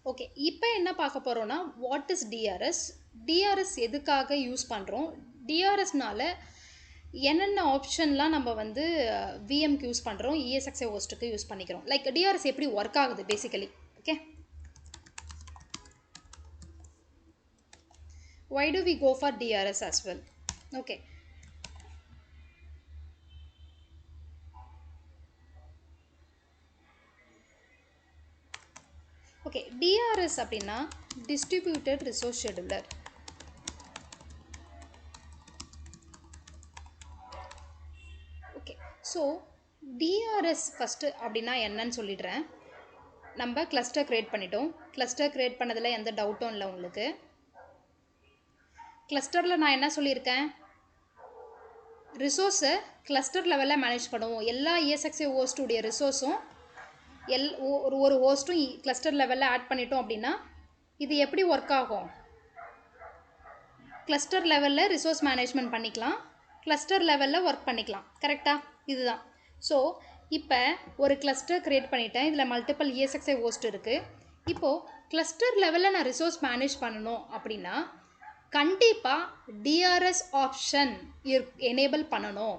Okay, இப்போ என்ன பார்க்க போகிறோன்னா, வாட் இஸ் டிஆர்எஸ்? டிஆர்எஸ் எதுக்காக யூஸ் பண்ணுறோம்? டிஆர்எஸ்னால என்னென்ன ஆப்ஷன்லாம் நம்ம வந்து விஎம்க்கு யூஸ் பண்ணுறோம், இஎஸ்எக்ஸ்ஐ ஹோஸ்ட்டுக்கு யூஸ் பண்ணிக்கிறோம். லைக் டிஆர்எஸ் எப்படி ஒர்க் ஆகுது basically. Okay, why do we go for DRS as well? Okay, okay, DRS அப்படின்னா distributed resource scheduler. Okay, so TRS first அப்படின்னா என்னன்னு சொல்லிடுறேன். நம்ம கிளஸ்டர் க்ரியேட் பண்ணிட்டோம். கிளஸ்டர் க்ரியேட் பண்ணதில் எந்த டவுட்டும் இல்லை உங்களுக்கு. கிளஸ்டரில் நான் என்ன சொல்லியிருக்கேன், ரிசோர்ஸை கிளஸ்டர் லெவலில் மேனேஜ் பண்ணுவோம். எல்லா இஎஸ்எக்ஸ்ஐ ஹோஸ்ட்டுடைய ரிசோர்ஸும் ஒரு ஹோஸ்ட்டும் கிளஸ்டர் லெவலில் ஆட் பண்ணிட்டோம் அப்படின்னா இது எப்படி ஒர்க் ஆகும்? கிளஸ்டர் லெவலில் ரிசோர்ஸ் மேனேஜ்மெண்ட் பண்ணிக்கலாம், கிளஸ்டர் லெவலில் ஒர்க் பண்ணிக்கலாம். கரெக்டாக? இதுதான். ஸோ இப்போ ஒரு கிளஸ்டர் க்ரியேட் பண்ணிட்டேன். இதில் மல்டிபிள் இஎஸ்எக்ஸ்ஐ ஹோஸ்ட் இருக்குது. இப்போது கிளஸ்டர் லெவலில் நான் ரிசோர்ஸ் மேனேஜ் பண்ணணும் அப்படின்னா கண்டிப்பாக டிஆர்எஸ் ஆப்ஷன் எனேபிள் பண்ணணும்.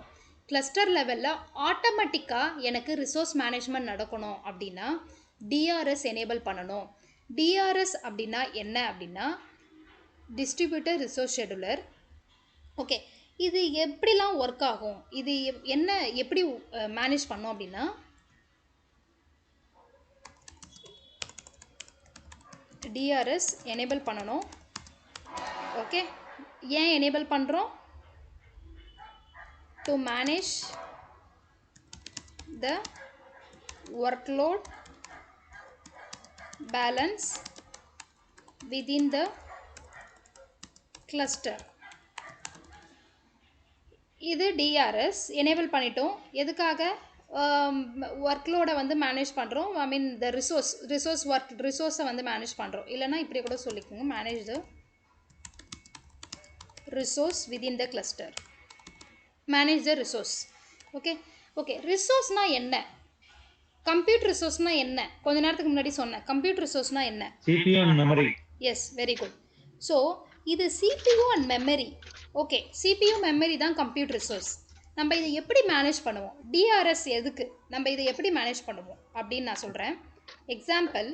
கிளஸ்டர் லெவலில் ஆட்டோமேட்டிக்காக எனக்கு ரிசோர்ஸ் மேனேஜ்மெண்ட் நடக்கணும் அப்படின்னா டிஆர்எஸ் எனேபிள் பண்ணணும். டிஆர்எஸ் அப்படின்னா என்ன அப்படின்னா டிஸ்ட்ரிபியூட்டட் ரிசோர்ஸ் ஷெடுலர். ஓகே, இது எப்படிலாம் ஒர்க் ஆகும், இது என்ன எப்படி மேனேஜ் பண்ணோம் அப்படின்னா, டிஆர்எஸ் எனேபிள் பண்ணணும். ஓகே, ஏன் எனேபிள் பண்ணுறோம்? To manage the workload balance within the cluster. இது டிஆர்எஸ் எனேபிள் பண்ணிட்டோம். எதுக்காக? ஒர்க்லோடை வந்து மேனேஜ் பண்ணுறோம். ஐ மீன் த ரிசோர்ஸை வந்து மேனேஜ் பண்ணுறோம். இல்லைனா இப்படி கூட சொல்லிக்கோங்க, manage the resource within the cluster. Manage the resource. Okay, okay, ரிசோர்ஸ்னால் என்ன? கம்ப்யூட்டர் ரிசோர்ஸ்னால் என்ன? கொஞ்ச நேரத்துக்கு முன்னாடி சொன்னேன். கம்ப்யூட்டர் ரிசோர்ஸ்னால் என்ன? CPU and memory. Yes, very good. So இது CPU and memory. Okay, CPU memory தான் கம்ப்யூட்டர் ரிசோர்ஸ். நம்ம இதை எப்படி மேனேஜ் பண்ணுவோம்? டிஆர்எஸ் எதுக்கு? நம்ம இதை எப்படி மேனேஜ் பண்ணுவோம் அப்படின்னு நான் சொல்கிறேன். எக்ஸாம்பிள்,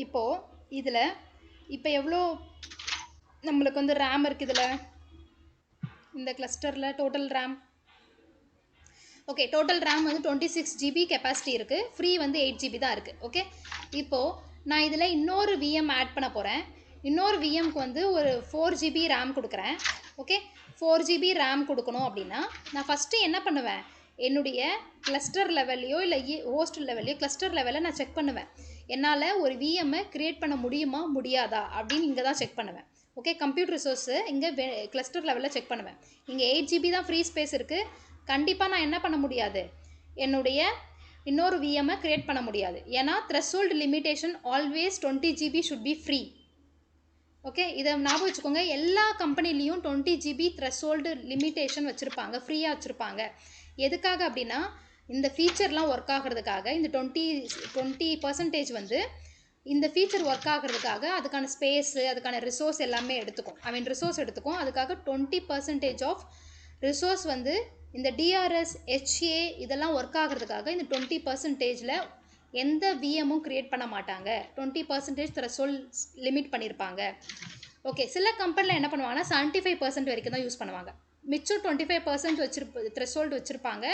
இப்போது இதில் இப்போ எவ்வளோ நம்மளுக்கு வந்து ரேம் இருக்குது இதில், இந்த கிளஸ்டரில் total RAM. Okay, total RAM வந்து 26 GB கெப்பாசிட்டி இருக்குது. ஃப்ரீ வந்து 8 GB தான் இருக்குது. ஓகே, இப்போது நான் இதில் இன்னொரு விஎம் ஆட் பண்ண போகிறேன். இன்னொரு விஎம்க்கு வந்து ஒரு 4 GB ரேம் கொடுக்குறேன். ஓகே, 4 GB ரேம் கொடுக்கணும் அப்படின்னா நான் ஃபஸ்ட்டு என்ன பண்ணுவேன், என்னுடைய கிளஸ்டர் லெவல்லையோ இல்லை ஹோஸ்ட் லெவல்லையோ கிளஸ்டர் லெவலில் நான் செக் பண்ணுவேன். என்னால் ஒரு விஎம்மை க்ரியேட் பண்ண முடியுமா முடியாதா அப்படின்னு இங்கே தான் செக் பண்ணுவேன். ஓகே, கம்ப்யூட்டர் ரிசோர்ஸு இங்கே கிளஸ்டர் லெவலில் செக் பண்ணுவேன். இங்கே 8 GB தான் ஃப்ரீ ஸ்பேஸ் இருக்குது. கண்டிப்பாக நான் என்ன பண்ண முடியாது, என்னுடைய இன்னொரு விஎம்மை க்ரியேட் பண்ண முடியாது. ஏன்னா threshold limitation always 20 GB should be free. Okay, இதை ஞாபகம் வச்சுக்கோங்க. எல்லா கம்பெனிலையும் 20 GB த்ரெஷோல்டு லிமிட்டேஷன் வச்சுருப்பாங்க, ஃப்ரீயாக வச்சுருப்பாங்க. எதுக்காக அப்படின்னா இந்த ஃபீச்சர்லாம் ஒர்க் ஆகிறதுக்காக, இந்த 20% வந்து இந்த ஃபீச்சர் ஒர்க் ஆகிறதுக்காக அதுக்கான ஸ்பேஸு, அதுக்கான ரிசோர்ஸ் எல்லாமே எடுத்துக்கும். ஐ மீன் ரிசோர்ஸ் எடுத்துக்கும். அதுக்காக 20% ஆஃப் ரிசோர்ஸ் வந்து இந்த டிஆர்எஸ், ஹெச்ஏ இதெல்லாம் ஒர்க் ஆகிறதுக்காக இந்த 20%ல் எந்த விஎம்மும் க்ரியேட் பண்ண மாட்டாங்க. 20% த்ரெஷோல்ட் லிமிட் பண்ணியிருப்பாங்க. ஓகே, சில கம்பெனியில் என்ன பண்ணுவாங்கன்னா 75% வரைக்கும் தான் யூஸ் பண்ணுவாங்க. மிச்சம் 25% த்ரெஷோல்டு வச்சுருப்பாங்க.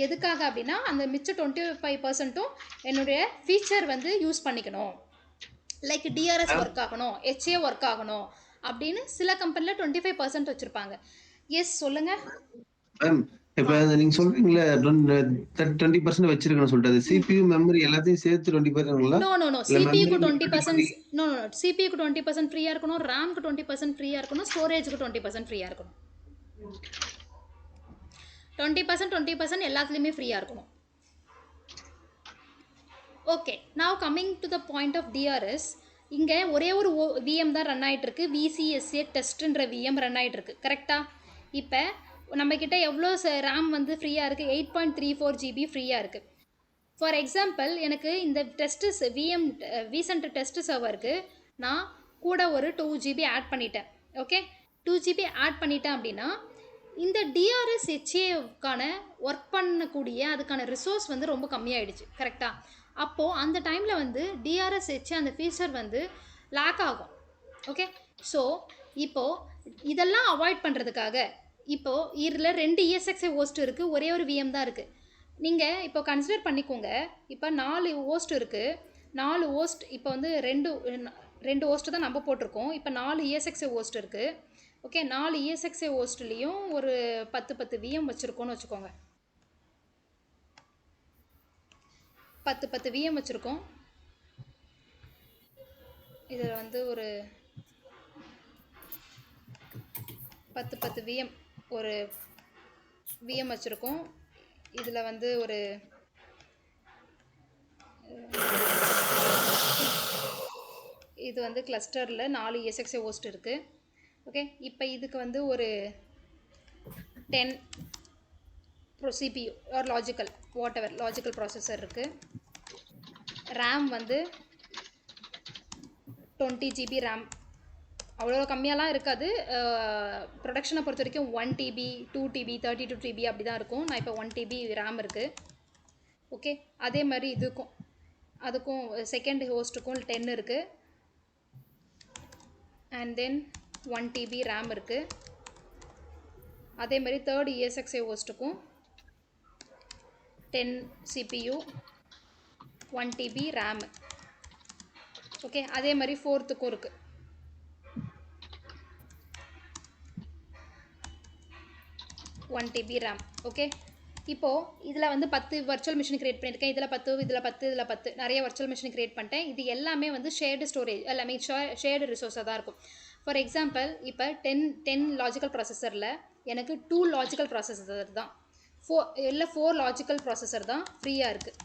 எதுக்காக அப்படின்னா அந்த மிச்சம் 25%ம் என்னுடைய ஃபீச்சர் வந்து யூஸ் பண்ணிக்கணும். லைக் டிஆர்எஸ் ஒர்க் ஆகணும், ஹெச்ஏ ஒர்க் ஆகணும் அப்படின்னு சில கம்பெனியில் 25% வச்சுருப்பாங்க. எஸ், சொல்லுங்கள். இப்போ நீங்க சொல்றீங்களா 20% வச்சிருக்கேன்னு சொல்லிட்டு, அது CPU மெமரி எல்லாத்தையும் சேர்த்து 20%ங்களா? நோ சிபியூக்கு 20%. நோ சிபியூக்கு 20% ஃப்ரீயாக இருக்கணும், ரேம்க்கு 20% ஃப்ரீயாக இருக்கணும், ஸ்டோரேஜுக்கு 20% ஃப்ரீயாக இருக்கணும். 20% எல்லாத்துலேயுமே ஃப்ரீயாக இருக்கணும். Okay, now coming to the point of DRS. இங்கே ஒரே ஒரு விஎம் தான் ரன் ஆகிட்டுருக்கு. விசிஎஸ்ஏ டெஸ்ட்டுன்ற விஎம் ரன் ஆகிட்டுருக்கு. கரெக்டாக? இப்போ நம்மக்கிட்ட எவ்வளோ ரேம் வந்து ஃப்ரீயாக இருக்குது? 8.34 GB ஃப்ரீயாக இருக்குது. ஃபார் எக்ஸாம்பிள் எனக்கு இந்த டெஸ்ட்டு விஎம் விசென்டர் டெஸ்ட்டு சர்வருக்கு நான் கூட ஒரு 2 GB ஆட் பண்ணிட்டேன். ஓகே, 2 GB ஆட் பண்ணிட்டேன் அப்படின்னா இந்த டிஆர்எஸ் ஹெச்ஏக்கான ஒர்க் பண்ணக்கூடிய அதுக்கான ரிசோர்ஸ் வந்து ரொம்ப கம்மியாயிடுச்சு. கரெக்டாக? அப்போது அந்த டைமில் வந்து டிஆர்எஸ் ஹெச்ஏ அந்த ஃபீச்சர் வந்து லேக் ஆகும். ஓகே, ஸோ இப்போது இதெல்லாம் அவாய்ட் பண்ணுறதுக்காக இப்போது இதில் 2 ESXi ஹோஸ்ட் இருக்குது, ஒரே ஒரு விஎம் தான் இருக்குது. நீங்கள் இப்போ கன்சிடர் பண்ணிக்கோங்க, இப்போ 4 ஹோஸ்ட் இருக்குது. 4 ஹோஸ்ட் இப்போ வந்து ரெண்டு ஹோஸ்ட்டு தான் நம்ம போட்டிருக்கோம். இப்போ 4 ESXi ஹோஸ்ட் இருக்குது. ஓகே, 4 ESXi ஹோஸ்ட்லேயும் ஒரு 10 விஎம் வச்சுருக்கோன்னு வச்சுக்கோங்க. 10 விஎம் வச்சுருக்கோம். இதில் வந்து ஒரு 10 விஎம் ஒரு விஎம் வச்சுருக்கோம். இதில் வந்து ஒரு இது வந்து கிளஸ்டரில் 4 ESXi ஹோஸ்ட் இருக்குது. ஓகே, இப்போ இதுக்கு வந்து ஒரு 10 CPU or logical logical processor இருக்குது. ரேம் வந்து 20 GB ரேம், அவ்வளோ கம்மியாலாம் இருக்காது. ப்ரொடக்ஷனை பொறுத்த வரைக்கும் 1 TB 2 TB 32 TB அப்படி தான் இருக்கும். நான் இப்போ 1 TB ரேம் இருக்குது. ஓகே, அதே மாதிரி அதுக்கும் செகண்ட் ஹோஸ்ட்டுக்கும் 10 இருக்குது. அண்ட் தென் 1 TB ரேம் இருக்குது. அதே மாதிரி third ESXi ஹோஸ்ட்டுக்கும் 10 CPU 1 TB RAM. Okay, அதே மாதிரி ஃபோர்த்துக்கும் இருக்குது. One TB RAM. ஓகே, இப்போது இதில் வந்து 10 வர்ச்சுவல் மிஷின் க்ரியேட் பண்ணியிருக்கேன். இதில் 10 இதில் 10 நிறைய வர்ச்சுவல் மிஷின் க்ரியேட் பண்ணிட்டேன். இது எல்லாமே வந்து ஷேர்டு ஸ்டோரேஜ், எல்லாமே ஷேர்டு ரிசோர்ஸாக தான் இருக்கும். ஃபார் எக்ஸாம்பிள் இப்போ 10 லாஜிக்கல் ப்ராசஸரில் எனக்கு 2 லாஜிக்கல் ப்ராசஸர் தான், 4 லாஜிக்கல் ப்ராசஸர் தான் ஃப்ரீயாக இருக்குது.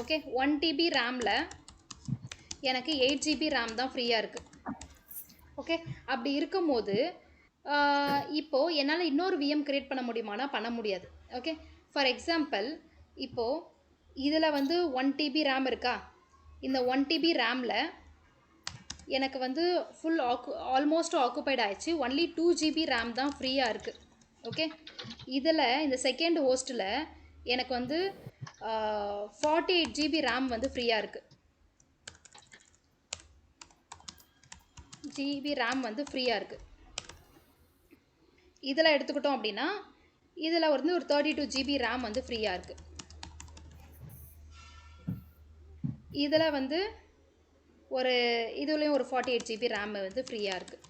ஓகே, 1 TB ரேமில் எனக்கு 8 GB ரேம் தான் ஃப்ரீயாக இருக்குது. ஓகே, அப்படி இருக்கும்போது இப்போது என்னால் இன்னொரு விஎம் க்ரியேட் பண்ண முடியுமானா பண்ண முடியாது. ஓகே, ஃபார் எக்ஸாம்பிள் இப்போது இதில் வந்து 1 TB ரேம் இருக்கா, இந்த 1 TB ரேமில் எனக்கு வந்து ஆல்மோஸ்ட் ஆக்குபைட் ஆயிடுச்சு. ஒன்லி 2 GB ரேம் தான் ஃப்ரீயாக இருக்குது. ஓகே, இதில் இந்த செகண்ட் ஹோஸ்ட்டில் எனக்கு வந்து 48 GB ரேம் வந்து ஃப்ரீயாக இருக்குது. GB ரேம் வந்து ஃப்ரீயாக இருக்குது. இதில் எடுத்துக்கிட்டோம் அப்படின்னா இதில் வந்து ஒரு 32 GB ரேம் வந்து ஃப்ரீயாக இருக்குது. இதில் வந்து இதுலேயும் ஒரு 48 GB ரேம் வந்து ஃப்ரீயாக இருக்குது.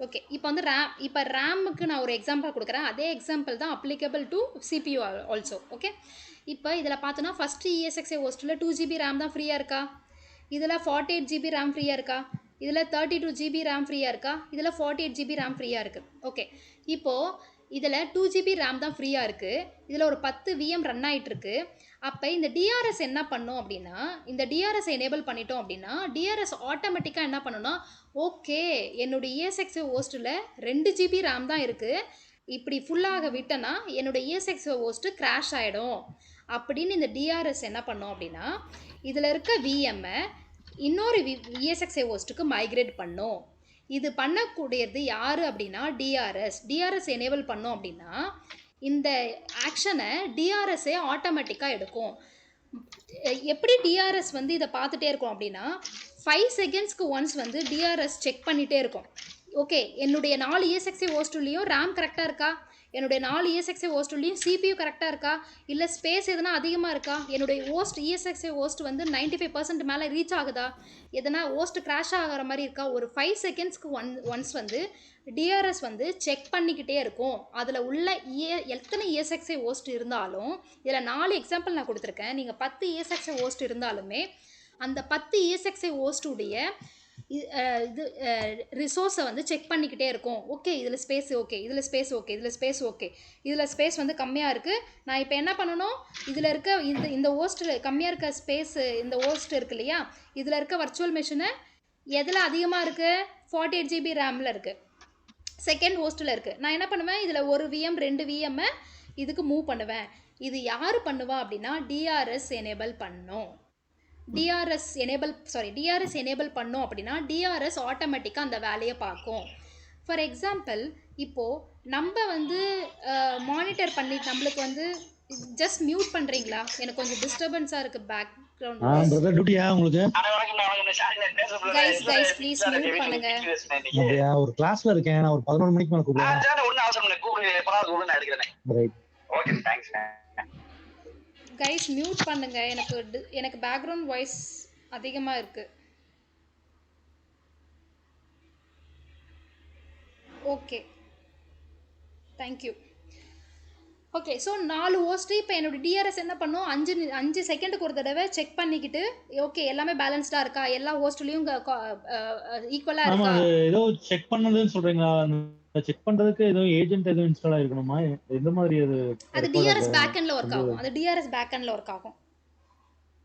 ஓகே, இப்போ வந்து ரேமுக்கு நான் ஒரு எக்ஸாம்பிள் கொடுக்குறேன். அதே எக்ஸாம்பிள் தான் applicable to CPU also. Okay, இப்போ இதில் பார்த்தோன்னா ஃபஸ்ட்டு ESXi ஹோஸ்ட்டில் 2 GB ரேம் தான் ஃப்ரீயாக இருக்கா, இதில் 48 GB ரேம் ஃப்ரீயாக இருக்கா, இதில் 32 GB ரேம் ஃப்ரீயாக இருக்கா, இதில் 48 GB ரேம் ஃப்ரீயாக இருக்குது. ஓகே, இப்போது இதில் 2 GB ரேம் தான் ஃப்ரீயாக இருக்குது, இதில் ஒரு 10 VM ரன் ஆகிட்டுருக்கு. அப்போ இந்த டிஆர்எஸ் என்ன பண்ணும் அப்படின்னா, இந்த டிஆர்எஸ் எனேபிள் பண்ணிட்டோம் அப்படின்னா டிஆர்எஸ் ஆட்டோமேட்டிக்காக என்ன பண்ணுன்னா, ஓகே என்னுடைய ESXi ஹோஸ்ட்டில் 2 GB ரேம் தான் இருக்குது, இப்படி ஃபுல்லாக விட்டேன்னா என்னோடய ESXi ஹோஸ்ட்டு கிராஷ் ஆகிடும் அப்படின்னு இந்த டிஆர்எஸ் என்ன பண்ணோம் அப்படின்னா, இதில் இருக்க விஎம்மை இன்னொரு ESXi ஹோஸ்ட்டுக்கு மைக்ரேட் பண்ணும். இது பண்ணக்கூடியது யார் அப்படின்னா டிஆர்எஸ் எனேபிள் பண்ணோம் அப்படின்னா இந்த ஆக்ஷனை டிஆர்எஸ்ஸே ஆட்டோமேட்டிக்காக எடுக்கும். எப்படி டிஆர்எஸ் வந்து இதை பார்த்துட்டே இருக்கும் அப்படின்னா 5 செகண்ட்ஸ்க்கு ஒன்ஸ் வந்து டிஆர்எஸ் செக் பண்ணிகிட்டே இருக்கும். ஓகே, என்னுடைய 4 ESXi ஹோஸ்ட்லேயும் ரேம் கரெக்டாக இருக்கா, என்னுடைய 4 ESXi ஹோஸ்ட்லேயும் CPU கரெக்டாக இருக்கா, இல்லை ஸ்பேஸ் எதனா அதிகமாக இருக்கா, என்னுடைய ESXi ஹோஸ்ட் வந்து 95% மேலே ரீச் ஆகுதா, எதனா ஹோஸ்ட் கிராஷ் ஆகிற மாதிரி இருக்கா, ஒரு 5 செகண்ட்ஸ்க்கு ஒன்ஸ் வந்து டிஆர்எஸ் வந்து செக் பண்ணிக்கிட்டே இருக்கும். அதில் உள்ள எத்தனை ESXi ஹோஸ்ட் இருந்தாலும், இதில் 4 எக்ஸாம்பிள் நான் கொடுத்துருக்கேன். நீங்கள் 10 ESXi ஹோஸ்ட் இருந்தாலுமே அந்த 10 ESXi ஹோஸ்டுடைய ரிசோர்ஸை வந்து செக் பண்ணிக்கிட்டே இருக்கும். ஓகே, இதில் ஸ்பேஸ் ஓகே, இதில் ஸ்பேஸ் ஓகே, இதில் ஸ்பேஸ் ஓகே, இதில் ஸ்பேஸ் வந்து கம்மியாக இருக்குது, நான் இப்போ என்ன பண்ணணும், இதில் இருக்க இந்த ஹோஸ்ட்டில் கம்மியாக இருக்க ஸ்பேஸு, இந்த ஹோஸ்ட் இருக்கு இல்லையா, இதில் இருக்க வர்ச்சுவல் மிஷினை எதில் அதிகமாக இருக்குது, 48 GB ரேமில் இருக்குது, செகண்ட் ஹோஸ்ட்டில் இருக்குது. நான் என்ன பண்ணுவேன், இதில் ஒரு VM 2 VMை இதுக்கு மூவ் பண்ணுவேன். இது யார் பண்ணுவா அப்படின்னா டிஆர்எஸ் எனேபிள் பண்ணும். டிஆர்எஸ் எனேபிள் பண்ணோம் அப்படின்னா டிஆர்எஸ் ஆட்டோமேட்டிக்காக அந்த வேலையை பார்க்கும். ஃபார் எக்ஸாம்பிள் இப்போது நம்ம வந்து மானிட்டர் பண்ணி நம்மளுக்கு வந்து ஜஸ்ட் மியூட் பண்ணுறீங்களா? எனக்கு கொஞ்சம் டிஸ்டர்பன்ஸாக இருக்குது பேக்ரவுண்ட் வாய்ஸ். பிரதர் டியூட்டியா உங்களுக்கு? கைஸ் ப்ளீஸ் மியூட் பண்ணுங்க. அப்படியா? ஒரு கிளாஸ்ல இருக்கேன், நான் ஒரு 11 மணிக்கு மேல கூப்பிடுறேன். Right. Okay thanks. Guys mute பண்ணுங்க, எனக்கு பேக்ரவுண்ட் வாய்ஸ் அதிகமாக இருக்கு. Okay thank you. Okay so 4 host இப்போ என்னோட டிஆர்எஸ் என்ன பண்ணும், 5 செகண்டுக்கு ஒரு தடவை செக் பண்ணிக்கிட்டு ஓகே எல்லாமே பேலன்ஸ்டாக இருக்கா, எல்லா ஹோஸ்ட்லேயும் ஈக்குவலாக ஆமா, இருக்கா. அது ஏதோ செக் பண்ணதுன்னு சொல்றீங்களா? செக் பண்றதுக்கு ஏதோ ஏஜென்ட் எதுவும் இன்ஸ்டால் ஆயிருக்கணுமா? எந்த மாதிரி அது டிஆர்எஸ் பேக்எண்ட்ல ஒர்க் ஆகும். அது டிஆர்எஸ் பேக்எண்ட்ல ஒர்க் ஆகும்.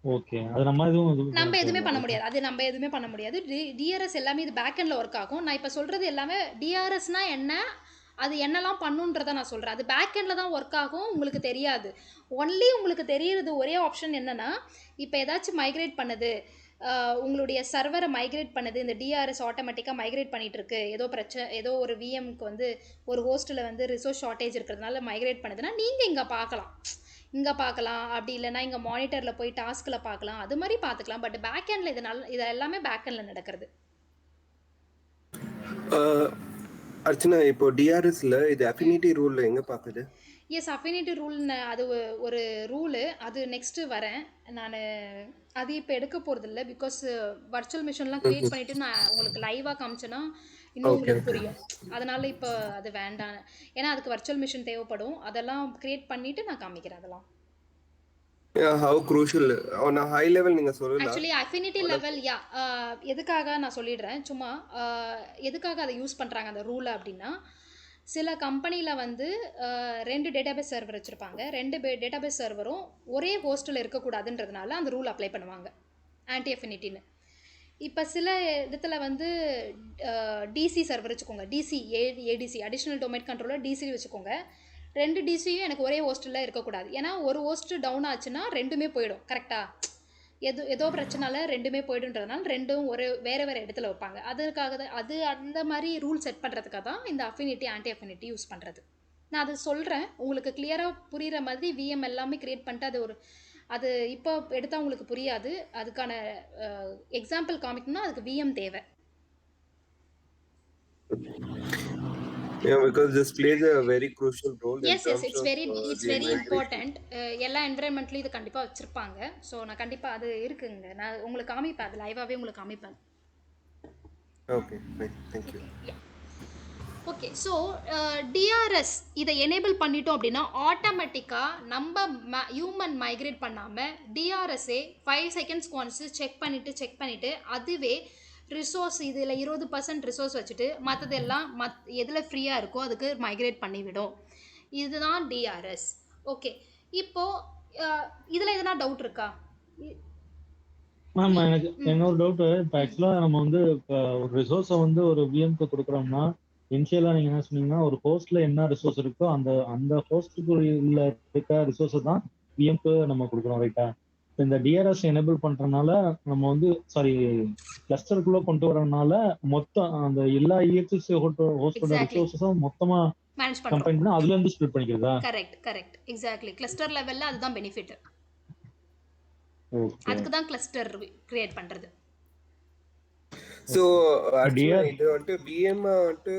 ஓகே, அது நம்ம எதுவுமே பண்ண முடியாது. டிஆர்எஸ் எல்லாமே இது பேக்எண்ட்ல ஒர்க் ஆகும். நான் இப்போ சொல்றது எல்லாமே டிஆர்எஸ்னா என்ன, அது என்னெல்லாம் பண்ணுன்றதை நான் சொல்கிறேன். அது பேக்எண்டில் தான் ஒர்க் ஆகும், உங்களுக்கு தெரியாது. ஒன்லி உங்களுக்கு தெரியறது ஒரே ஆப்ஷன் என்னென்னா, இப்போ ஏதாச்சும் மைக்ரேட் பண்ணுது, உங்களுடைய சர்வரை மைக்ரேட் பண்ணுது, இந்த டிஆர்எஸ் ஆட்டோமேட்டிக்காக மைக்ரேட் பண்ணிகிட்ருக்கு, ஏதோ ஒரு விஎம்க்கு வந்து ஒரு ஹோஸ்ட்டில் வந்து ரிசோர்ஸ் ஷார்ட்டேஜ் இருக்கிறதுனால மைக்ரேட் பண்ணுதுன்னா நீங்கள் இங்கே பார்க்கலாம், அப்படி இல்லைனா இங்கே மானிட்டரில் போய் டாஸ்கில் பார்க்கலாம், அது மாதிரி பார்த்துக்கலாம். பட் பேக்எண்டில் இது எல்லாமே பேக்எண்டில் நடக்கிறது. அர்ச்சனா, இப்போ டிஆர்எஸ்ல இது அஃபினிட்டி ரூல்ல எங்க பாக்குது? எஸ், அஃபினிட்டி ரூல் அது ஒரு ரூலு, அது நெக்ஸ்ட்டு வரேன் நான். அது இப்போ எடுக்க போகிறது இல்லை, பிகாஸ் வர்ச்சுவல் மிஷின்லாம் க்ரியேட் பண்ணிவிட்டு நான் உங்களுக்கு லைவாக காமிச்சேன்னா இன்னும் உங்களுக்கு புரியும். அதனால் இப்போ அது வேண்டாம், ஏன்னா அதுக்கு வர்ச்சுவல் மிஷின் தேவைப்படும். அதெல்லாம் க்ரியேட் பண்ணிவிட்டு நான் காமிக்கிறேன் அதெல்லாம். How crucial on a high level நீங்க சொல்லலாம். ஆக்சுவலி அஃபினிட்டி லெவல் எதுக்காக நான் சொல்லிடுறேன். சும்மா எதுக்காக அதை யூஸ் பண்ணுறாங்க அந்த ரூலை அப்படின்னா, சில கம்பெனியில் வந்து 2 டேட்டாபேஸ் சர்வர் வச்சுருப்பாங்க. 2 டேட்டாபேஸ் சர்வரும் ஒரே ஹோஸ்ட்டில் இருக்கக்கூடாதுன்றதுனால அந்த ரூல் அப்ளை பண்ணுவாங்க, ஆன்டி அஃபினிட்டின்னு. இப்போ சில இடத்துல வந்து டிசி சர்வர் வச்சுக்கோங்க, ADC additional domain controller DC வச்சுக்கோங்க. 2 டிசியும் எனக்கு ஒரே ஹோஸ்ட்டில் இருக்கக்கூடாது, ஏன்னா ஒரு ஹோஸ்ட்டு டவுன் ஆச்சுன்னா 2மே போயிடும். கரெக்டாக ஏதோ பிரச்சனால 2மே போய்டுன்றதுனால 2ம் வேறு இடத்துல வைப்பாங்க. அதுக்காக தான் அந்த மாதிரி ரூல் செட் பண்ணுறதுக்காக தான் இந்த அஃபினிட்டி ஆன்டி அஃபினிட்டி யூஸ் பண்ணுறது. நான் அது சொல்கிறேன் உங்களுக்கு கிளியராக புரிகிற மாதிரி. விஎம் எல்லாமே க்ரியேட் பண்ணிட்டு அது இப்போ எடுத்தால் உங்களுக்கு புரியாது. அதுக்கான எக்ஸாம்பிள் காமிக்கணும்னா அதுக்கு விஎம் தேவை. Yeah, because this plays a very crucial role. Yes, it's very important. எல்லா என்விரான்மெண்ட்லயும் இது கண்டிப்பா வச்சிருப்பாங்க. ஸோ நான் கண்டிப்பா அது இருக்குங்க, நான் உங்களுக்கு காமிப்பேன், அது லைவாகவே உங்களுக்கு காமிப்பேன். Okay fine, thank you. Okay, so TRS இதை எனேபிள் பண்ணிட்டோம் அப்படின்னா ஆட்டோமேட்டிக்காக நம்ம ஹியூமன் மைக்ரேட் பண்ணாமல் டிஆர்எஸ்ஸே 5 செகண்ட்ஸ்க்கு ஒன்ஸு செக் பண்ணிவிட்டு அதுவே ரிசோர்ஸ் இதில் 20% ரிசோர்ஸ் வச்சுட்டு மற்றதெல்லாம் எதில் ஃப்ரீயாக இருக்கோ அதுக்கு மைக்ரேட் பண்ணிவிடும். இதுதான் டிஆர்எஸ். ஓகே, இப்போது இதில் எதனா டவுட் இருக்கா? மேம், எனக்கு இன்னொரு டவுட்டு. இப்போ ஆக்சுவலாக நம்ம வந்து இப்போ ஒரு ரிசோர்ஸை வந்து ஒரு விஎம்க்கு கொடுக்குறோம்னா, இனிஷியலாக நீங்கள் என்ன சொன்னீங்கன்னா, ஒரு ஹோஸ்ட்டில் என்ன ரிசோர்ஸ் இருக்கோ அந்த ஹோஸ்ட்டுக்கு இருக்க ரிசோர்ஸை தான் விஎம்க்கு நம்ம கொடுக்குறோம், ரைட்டா? இந்த டிஆர்எஸ் எனேபிள் பண்றதுனால நம்ம வந்து கிளஸ்டருக்குள்ள கொண்டு வரதுனால மொத்தம் அந்த எல்லா இஎக்ஸ்எஸ் ஹோஸ்டோட ரிசோர்ஸஸும் மொத்தமா மேனேஜ் கம்பைன் பண்ணி அதுல இருந்து ஸ்ப்ளிட் பண்ணிக்கிறதா? Correct exactly. கிளஸ்டர் லெவல்ல அதுதான் பெனிஃபிட். அதுக்கு தான் கிளஸ்டர் கிரியேட் பண்றது. சோ இது வந்து விஎம் வந்து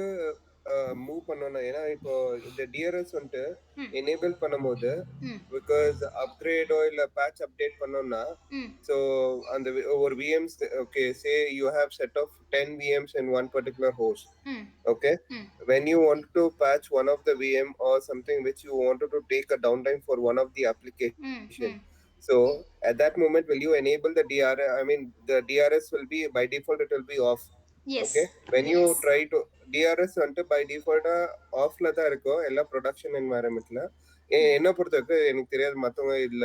மூவ் பண்ணனும். ஏன்னா இப்போ இந்த டிஆர்எஸ் வந்து எனேபிள் பண்ணும்போது பிகாஸ் அப்கிரேடோ இல்ல பேட்ச் அப்டேட் பண்ணோம்னா, சோ அந்த ஒரு VMs okay say you have set of 10 VMs in one particular host. Okay, when you want to patch one of the VM or something which you wanted to take a downtime for one of the application, so at that moment will you enable the DRS? I mean the DRS will be by default it will be off. Yes. Okay, when you try to DRS வந்து by default ஆஃப்ல தான் இருக்கும் எல்லா production என்வாயரன்மெண்ட்ல. என்ன பொறுத்தவரைக்கும் எனக்கு தெரியாது மத்தவங்க இல்ல.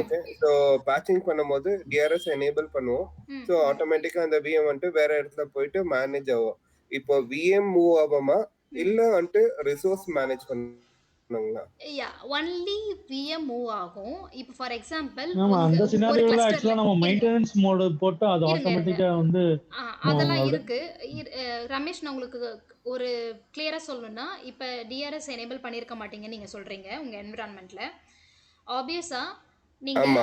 ஓகே, ஸோ பேட்சிங் பண்ணும்போது டிஆர்எஸ் எனேபிள் பண்ணுவோம். ஸோ ஆட்டோமேட்டிக்கா அந்த விஎம் வந்துட்டு வேற இடத்துல போயிட்டு மேனேஜ் ஆகும். இப்போ விஎம் மூவ் ஆகாமா இல்ல வந்துட்டு ரிசோர்ஸ் மேனேஜ் பண்ணும். யா ஒன்லி விஎம் மூவ் ஆகும். இப்போ ஃபார் எக்ஸாம்பிள் ஆமா அந்த ஒரு சினாரியோல கிளஸ்டர்ல ஆக்சுவலா நம்ம மெயின்டெனன்ஸ் மோடு போட்டு அது இருங்க இருங்க ஆட்டோமேட்டிக்கா வந்து அதெல்லாம் அப்படி இருக்கு. ரமேஷ், நான் உங்களுக்கு ஒரு கிளியரா சொல்லணும்னா, இப்போ டிஆர்எஸ் எனேபிள் பண்ணியிருக்க மாட்டீங்கன்னு நீங்க சொல்றீங்க உங்க என்விரான்மெண்ட்ல. ஆப்வியஸா நீங்க ஆமா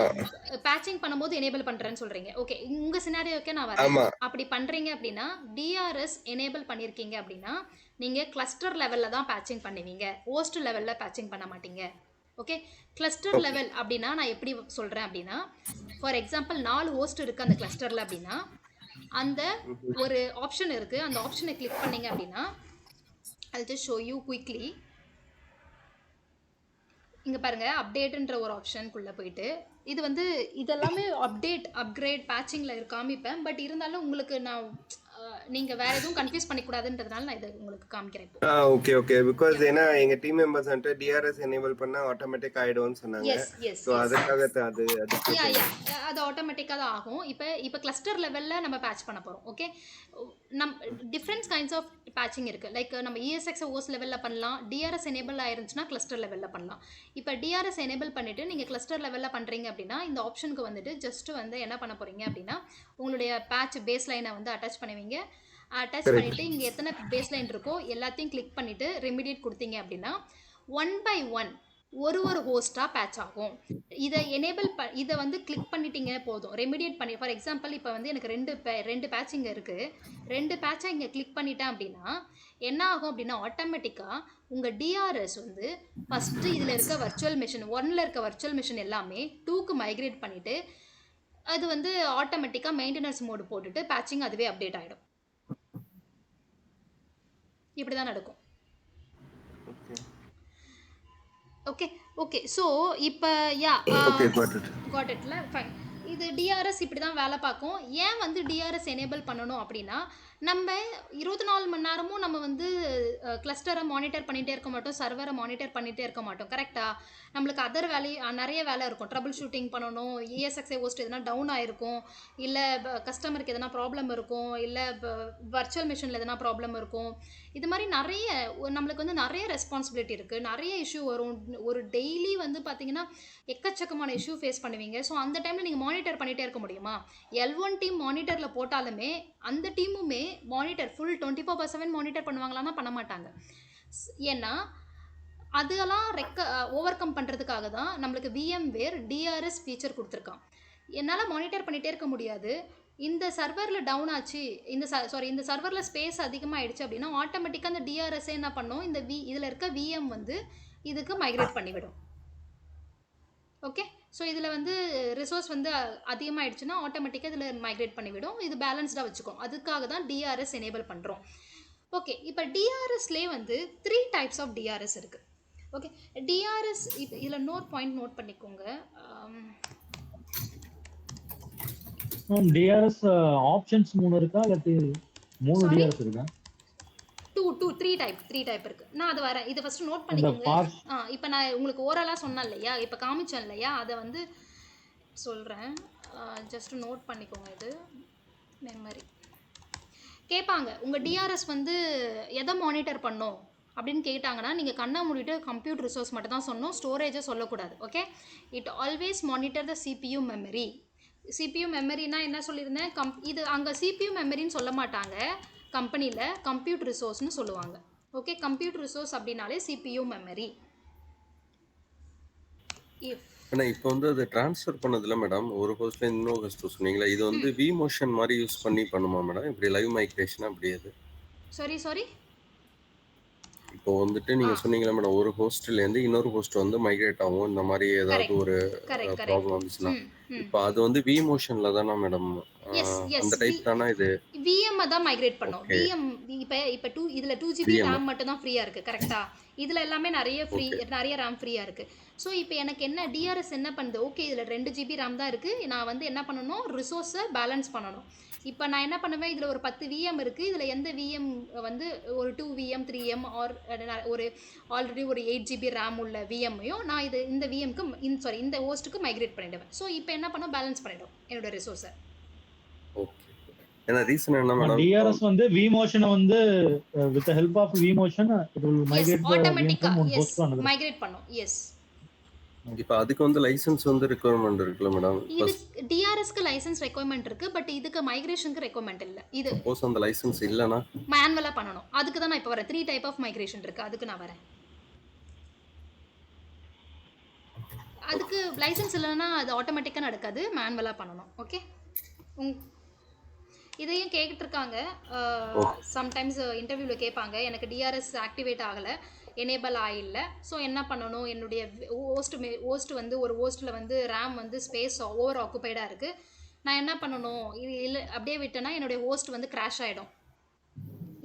பேட்சிங் பண்ணும்போது எனேபிள் பண்றேன்னு சொல்றீங்க. ஓகே, உங்க சினாரியோக்கே நான் வரேன். ஆமா அப்படி பண்றீங்க அப்படின்னா, டிஆர்எஸ் எனேபிள் பண்ணியிருக்கீங்க அப்படின்னா நீங்க கிளஸ்டர் லெவல்ல தான் பேட்சிங் பண்ணுவீங்க, ஹோஸ்ட் லெவல்ல பேட்சிங் பண்ண மாட்டீங்க. ஓகே, கிளஸ்டர் ஓகே லெவல் அப்படின்னா நான் எப்படி சொல்றேன் அப்படின்னா, ஃபார் எக்ஸாம்பிள் 4 ஹோஸ்ட் இருக்கு அந்த கிளஸ்டர்ல அப்படின்னா, அந்த ஒரு ஆப்ஷன் இருக்கு, அந்த ஆப்ஷனை கிளிக் பண்ணீங்க அப்படின்னா, I'll just show you quickly. இங்க பாருங்க, அப்டேட்ன்ற ஒரு ஆப்ஷனுக்குள்ள போயிட்டு இது வந்து இதெல்லாமே அப்டேட் அப்கிரேட் பேட்சிங்ல காமிப்பேன். பட் இருந்தாலும் உங்களுக்கு நான் நீங்க வேற எதுவும் கன்ஃபியூஸ் பண்ணிக்கூடாதுன்றதுனால நான் இதை உங்களுக்கு காமிக்கிறேன் இப்போ. ஓகே ஓகே பிகாஸ் ஏன்னா எங்க டீம் மெம்பர்ஸ் வந்துட்டு டிஆர்எஸ் எனேபிள் பண்ணா ஆட்டோமேட்டிக் ஆயிடும்னு சொன்னாங்க. எஸ் எஸ் ஸோ எஸ் அதுக்காக அது அதுக்கு யா யா அது ஆட்டோமேட்டிக்காக தான் ஆகும். இப்போ கிளஸ்டர் லெவலில் நம்ம பேட்ச் பண்ண போகிறோம். Okay, different kinds of patching இருக்குது. லைக் நம்ம இஎஸ்எக்ஸ் ஓஸ் லெவலில் பண்ணலாம், டிஆர்எஸ் எனேபிள் ஆயிருந்துச்சுன்னா கிளஸ்டர் லெவலில் பண்ணலாம். இப்போ டிஆர்எஸ் எனேபிள் பண்ணிவிட்டு நீங்கள் கிளஸ்டர் லெவலில் பண்ணுறீங்க அப்படின்னா இந்த ஆப்ஷனுக்கு வந்துட்டு ஜஸ்ட் வந்து என்ன பண்ண போகிறீங்க அப்படின்னா, உங்களுடைய பேட்ச் பேஸ் லைனை வந்து அட்டாச் பண்ணுவீங்க. அட்டாச் பண்ணிவிட்டு இங்கே எத்தனை பேஸ் லைன் இருக்கோ எல்லாத்தையும் கிளிக் பண்ணிவிட்டு ரெமிடியேட் கொடுத்தீங்க அப்படின்னா 1 by 1 ஒரு ஹோஸ்ட்டாக பேட்ச் ஆகும். இதை எனேபிள் இதை வந்து கிளிக் பண்ணிட்டீங்க போதும், ரெமிடியேட் பண்ணி. ஃபார் எக்ஸாம்பிள் இப்போ வந்து எனக்கு ரெண்டு பேட்ச் இங்கே இருக்குது, 2 பேட்சை இங்கே கிளிக் பண்ணிட்டேன் அப்படின்னா என்ன ஆகும் அப்படின்னா, ஆட்டோமேட்டிக்காக உங்கள் டிஆர்எஸ் வந்து ஃபஸ்ட்டு இதில் இருக்க வர்ச்சுவல் மிஷின் 1ல் இருக்க வர்ச்சுவல் மிஷின் எல்லாமே 2க்கு மைக்ரேட் பண்ணிவிட்டு அது வந்து ஆட்டோமேட்டிக்காக மெயின்டெனன்ஸ் மோடு போட்டுட்டு பேட்சிங் அதுவே அப்டேட் ஆகிடும். இப்படி தான் நடக்கும். ஓகே ஓகே ஸோ இப்போ யா ஓகே காட் இட்ல ஃபைன். இது டிஆர்எஸ் இப்படி தான் வேலை பார்க்கும். ஏன் வந்து டிஆர்எஸ் எனேபிள் பண்ணணும் அப்படின்னா, நம்ம 24 மணி நேரமும் நம்ம வந்து கிளஸ்டரை மானிட்டர் பண்ணிகிட்டே இருக்க மாட்டோம், சர்வரை மானிட்டர் பண்ணிகிட்டே இருக்க மாட்டோம். கரெக்டாக நம்மளுக்கு அதர் நிறைய வேலை இருக்கும். ட்ரபிள் ஷூட்டிங் பண்ணணும், இஎஸ்எக்ஸ்ஐ ஹோஸ்ட் எதனா டவுன் ஆகிருக்கும், இல்லை கஸ்டமருக்கு எதனா ப்ராப்ளம் இருக்கும், இல்லை வர்ச்சுவல் மிஷினில் எதனா ப்ராப்ளம் இருக்கும். இது மாதிரி நம்மளுக்கு வந்து நிறைய ரெஸ்பான்சிபிலிட்டி இருக்குது, நிறைய இஷ்யூ வரும். ஒரு டெய்லி வந்து பார்த்தீங்கன்னா எக்கச்சக்கமான இஷ்யூ ஃபேஸ் பண்ணுவீங்க. ஸோ அந்த டைமில் நீங்கள் மானிட்டர் பண்ணிகிட்டே இருக்க முடியுமா? L1 டீம் மானிட்டரில் போட்டாலுமே அந்த டீமுமே மானிட்டர் ஃபுல் 24/7 மானிட்டர் பண்ணுவாங்களான்னா பண்ண மாட்டாங்க. ஏன்னா அதெல்லாம் ஓவர் கம் பண்ணுறதுக்காக தான் நம்மளுக்கு VMware டிஆர்எஸ் ஃபீச்சர் கொடுத்துருக்கான். என்னால் மானிட்டர் பண்ணிகிட்டே இருக்க முடியாது. இந்த சர்வரில் டவுன் ஆச்சு, இந்த சர்வரில் ஸ்பேஸ் அதிகமாகிடுச்சு அப்படின்னா ஆட்டோமேட்டிக்காக அந்த டிஆர்எஸ்ஸே என்ன பண்ணும், இதில் இருக்க VM வந்து இதுக்கு மைக்ரேட் பண்ணிவிடும். ஓகே, ஸோ இதில் வந்து ரிசோர்ஸ் வந்து அதிகமாகிடுச்சுன்னா ஆட்டோமேட்டிக்காக இதில் மைக்ரேட் பண்ணிவிடும். இது பேலன்ஸ்டாக வச்சுக்கும். அதுக்காக தான் டிஆர்எஸ் எனேபிள் பண்ணுறோம். ஓகே, இப்போ டிஆர்எஸ்லேயே வந்து 3 டைப்ஸ் ஆஃப் டிஆர்எஸ் இருக்குது. ஓகே, டிஆர்எஸ் இப்போ இதில் இன்னொரு பாயிண்ட் நோட் பண்ணிக்கோங்க. டிஆர்எஸ் ஆப்ஷன்ஸ் 3 இருக்கா இல்லாட்டி 3 டிஆர்எஸ் இருக்கா? 3 டைப் இருக்கு. நான் அது வரேன், இதை ஃபர்ஸ்ட் நோட் பண்ணிக்கோங்க. இப்போ நான் உங்களுக்கு ஓரலாக சொன்னேன் இல்லையா, இப்போ காமிச்சேன் இல்லையா, அதை வந்து சொல்கிறேன், ஜஸ்ட் நோட் பண்ணிக்கோங்க. இது மெமரி கேட்பாங்க, உங்கள் டிஆர்எஸ் வந்து எதை மானிட்டர் பண்ணோம் அப்படின்னு கேட்டாங்கன்னா நீங்கள் கண்ணை மூடிட்டு கம்ப்யூட்டர் ரிசோர்ஸ் மட்டும் தான் சொன்னோம், ஸ்டோரேஜை சொல்லக்கூடாது. Okay, it always monitor the CPU memory. CPU மெமரினா என்ன சொல்லியிருந்தேன், இது அங்கே CPU மெமரின்னு சொல்ல மாட்டாங்க, கம்பெனியில் கம்ப்யூட்டர் ரிசோர்ஸ்னு சொல்லுவாங்க. ஓகே, கம்ப்யூட்டர் ரிசோர்ஸ் அப்படின்னாலே CPU மெமரி. ஆனால் இப்போ வந்து அது ட்ரான்ஸ்ஃபர் பண்ணதில்ல மேடம், ஒரு ஹோஸ்ட்ல இன்னொரு ஹோஸ்ட் சொன்னீங்களா, இது வந்து விமோஷன் மாதிரி யூஸ் பண்ணி பண்ணுமா மேடம்? இப்படி லைவ் மைக்ரேஷன் அப்படி அது? சாரி இப்போ வந்துட்டு நீங்க சொன்னீங்களா மேடம், ஒரு ஹோஸ்ட்ல இருந்து இன்னொரு ஹோஸ்ட் வந்து மைக்ரேட் ஆகும், இந்த மாதிரி ஏதாவது ஒரு ப்ராப்ளம் வந்துச்சுன்னா, இப்போ அது வந்து விமோஷன்ல தானா மேடம்? அந்த டைப் தானா இது? VM தான் மைக்ரேட் பண்ணோம். VM இப்போ இதுல 2 GB RAM மட்டும் தான் ஃப்ரீயா இருக்கு. கரெக்ட்டா? இதுல எல்லாமே நிறைய RAM ஃப்ரீயா இருக்கு. ஸோ இப்போ எனக்கு என்ன டிஆர்எஸ் என்ன பண்ணுது, ஓகே இதில் 2 GB RAM தான் இருக்குது, நான் வந்து என்ன பண்ணணும், ரிசோர்ஸை பேலன்ஸ் பண்ணணும். இப்போ நான் என்ன பண்ணுவேன், இதில் ஒரு 10 VM இருக்குது, இதில் எந்த VM வந்து ஒரு 2 VM 3M ஆர் ஒரு ஆல்ரெடி ஒரு 8 GB RAM உள்ள VMையும் நான் இந்த VMக்கு இந்த ஹோஸ்ட்டுக்கு மைக்ரேட் பண்ணிவிடுவேன். ஸோ இப்போ என்ன பண்ணோம், பேலன்ஸ் பண்ணிவிடும் என்னோட ரிசோர்ஸை. ஓகே, ஏன்னா ரீசன் என்ன மேடம், டிஆர்எஸ் வந்து வி மோஷனை வந்து with help of vMotion it will S migrate the VM ஆட்டோமேட்டிக்கா from one S host to another. Migrate பண்ணும். எஸ் இப்ப அதுக்கு வந்து லைசன்ஸ் வந்து ரெக்குவயர்மெண்ட் இருக்குல்ல மேடம். இது டிஆர்எஸ்க்கு லைசன்ஸ் ரெக்குவயர்மெண்ட் இருக்கு, பட் இதுக்கு மைக்ரேஷனுக்கு ரெக்குவயர்மெண்ட் இல்ல. இது சப்போஸ் அந்த லைசன்ஸ் இல்லனா மேனுவலா பண்ணணும். அதுக்கு தான் நான் இப்போ வரேன். 3 டைப் ஆஃப் மைக்ரேஷன் இருக்கு, அதுக்கு நான் வரேன். அதுக்கு லைசன்ஸ் இல்லைன்னா அது ஆட்டோமேட்டிக்காக நடக்காது, மேனுவலாக பண்ணணும். ஓகே, இதையும் கேட்டுருக்காங்க. சம்டைம்ஸ் இன்டர்வியூவில் கேட்பாங்க, எனக்கு டிஆர்எஸ் ஆக்டிவேட் ஆகலை, எனேபிள் ஆகில்ல, ஸோ என்ன பண்ணணும், என்னுடைய ஹோஸ்ட் வந்து ஒரு ஹோஸ்ட்டில் வந்து ரேம் வந்து ஸ்பேஸ் ஓவர் ஆக்குபைடாக இருக்குது, நான் என்ன பண்ணணும், இது இல்லை அப்படியே விட்டேன்னா என்னுடைய ஹோஸ்ட் வந்து கிராஷ் ஆகிடும்,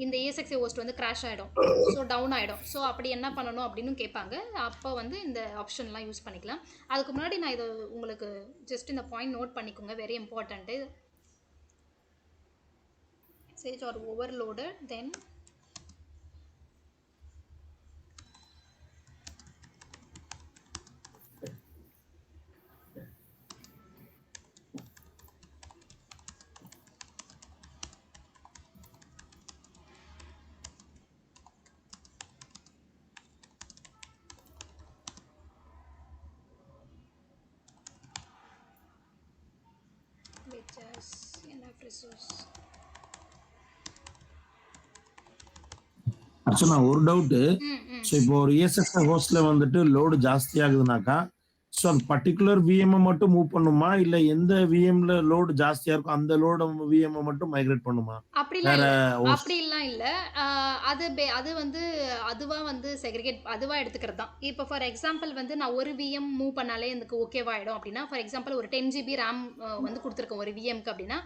இந்த ESXi ஹோஸ்ட் வந்து கிராஷ் ஆகிடும், ஸோ டவுன் ஆகிடும். ஸோ அப்படி என்ன பண்ணணும் அப்படின்னு கேட்பாங்க. அப்போ வந்து இந்த ஆப்ஷன்லாம் யூஸ் பண்ணிக்கலாம். அதுக்கு முன்னாடி நான் இதை உங்களுக்கு ஜஸ்ட் இந்த பாயிண்ட் நோட் பண்ணிக்கோங்க, very important. message are overloaded, then which has enough resource. Archana ஒரு டவுட்டு. ஸோ இப்போ ஒரு ESXi ஹோஸ்ட்ல வந்துட்டு லோடு ஜாஸ்தி ஆகுதுனாக்கா, ஸோ அந்த பர்டிகுலர் விஎம் மட்டும் மூவ் பண்ணுமா, இல்ல எந்த விஎம்ல லோடு ஜாஸ்தியா இருக்கும் அந்த லோட விஎம் மட்டும் மைக்ரேட் பண்ணுமா? அப்படிலாம் இல்லை. அது வந்து அதுவா வந்து செக்ரிகேட் அதுவா எடுத்துக்கிறது தான். இப்போ ஃபார் எக்ஸாம்பிள் வந்து நான் ஒரு விஎம் மூவ் பண்ணாலே எனக்கு ஓகேவாயிடும் அப்படின்னா, ஃபார் எக்ஸாம்பிள் ஒரு 10 GB ரேம் வந்து கொடுத்துருக்கேன் ஒரு விஎம்க்கு அப்படின்னா,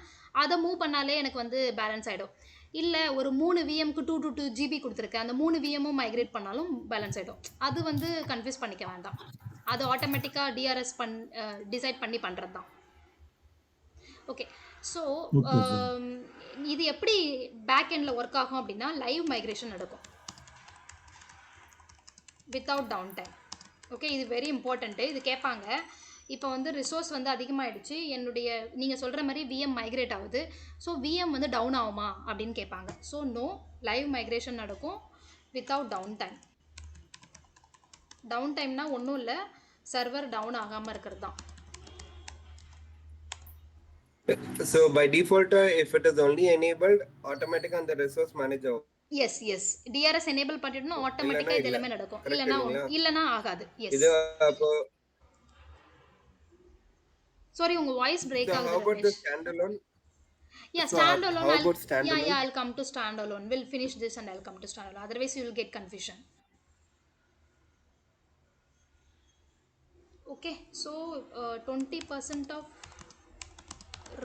அதை மூவ் பண்ணாலே எனக்கு வந்து பேலன்ஸ் ஆகிடும். இல்லை ஒரு 3 விஎம்க்கு 2 to 2 GB கொடுத்துருக்கேன், அந்த 3 விஎம்மும் மைக்ரேட் பண்ணாலும் பேலன்ஸ் ஆகிடும். அது வந்து கன்ஃபியூஸ் பண்ணிக்க வேண்டாம், அது ஆட்டோமேட்டிக்காக டிஆர்எஸ் டிசைட் பண்ணி பண்ணுறது தான். ஓகே, ஸோ இது எப்படி பேக் எண்டில் ஒர்க் ஆகும் அப்படின்னா, லைவ் மைக்ரேஷன் நடக்கும் வித்தவுட் டவுன் டைம். ஓகே, இது வெரி இம்பார்ட்டண்ட்டு. இது கேட்பாங்க. இப்போ வந்து ரிசோர்ஸ் வந்து அதிகமாகிடுச்சு, என்னுடைய நீங்கள் சொல்கிற மாதிரி விஎம் மைக்ரேட் ஆகுது, ஸோ விஎம் வந்து டவுன் ஆகுமா அப்படின்னு கேட்பாங்க. ஸோ நோ, லைவ் மைக்ரேஷன் நடக்கும் வித்தவுட் டவுன் டைம். டவுன் டைம்னா ஒன்றும் இல்லை, சர்வர் டவுன் ஆகாமல் இருக்கிறது தான். So by default, if it is only enabled, automatically on the resource manager. Yes DRS enable பண்ணிட்டோம்னா ஆட்டோமேட்டிக்காக இது எல்லாமே நடக்கும், இல்லைனா ஆகாது. எஸ், இது அப்போ sorry உங்க வாய்ஸ் பிரேக் ஆகுது. How about the standalone? Yeah, standalone. How about standalone? Yeah, I'll come to standalone. We'll finish this and I'll come to standalone. Otherwise, you will get confusion. Okay, so 20% of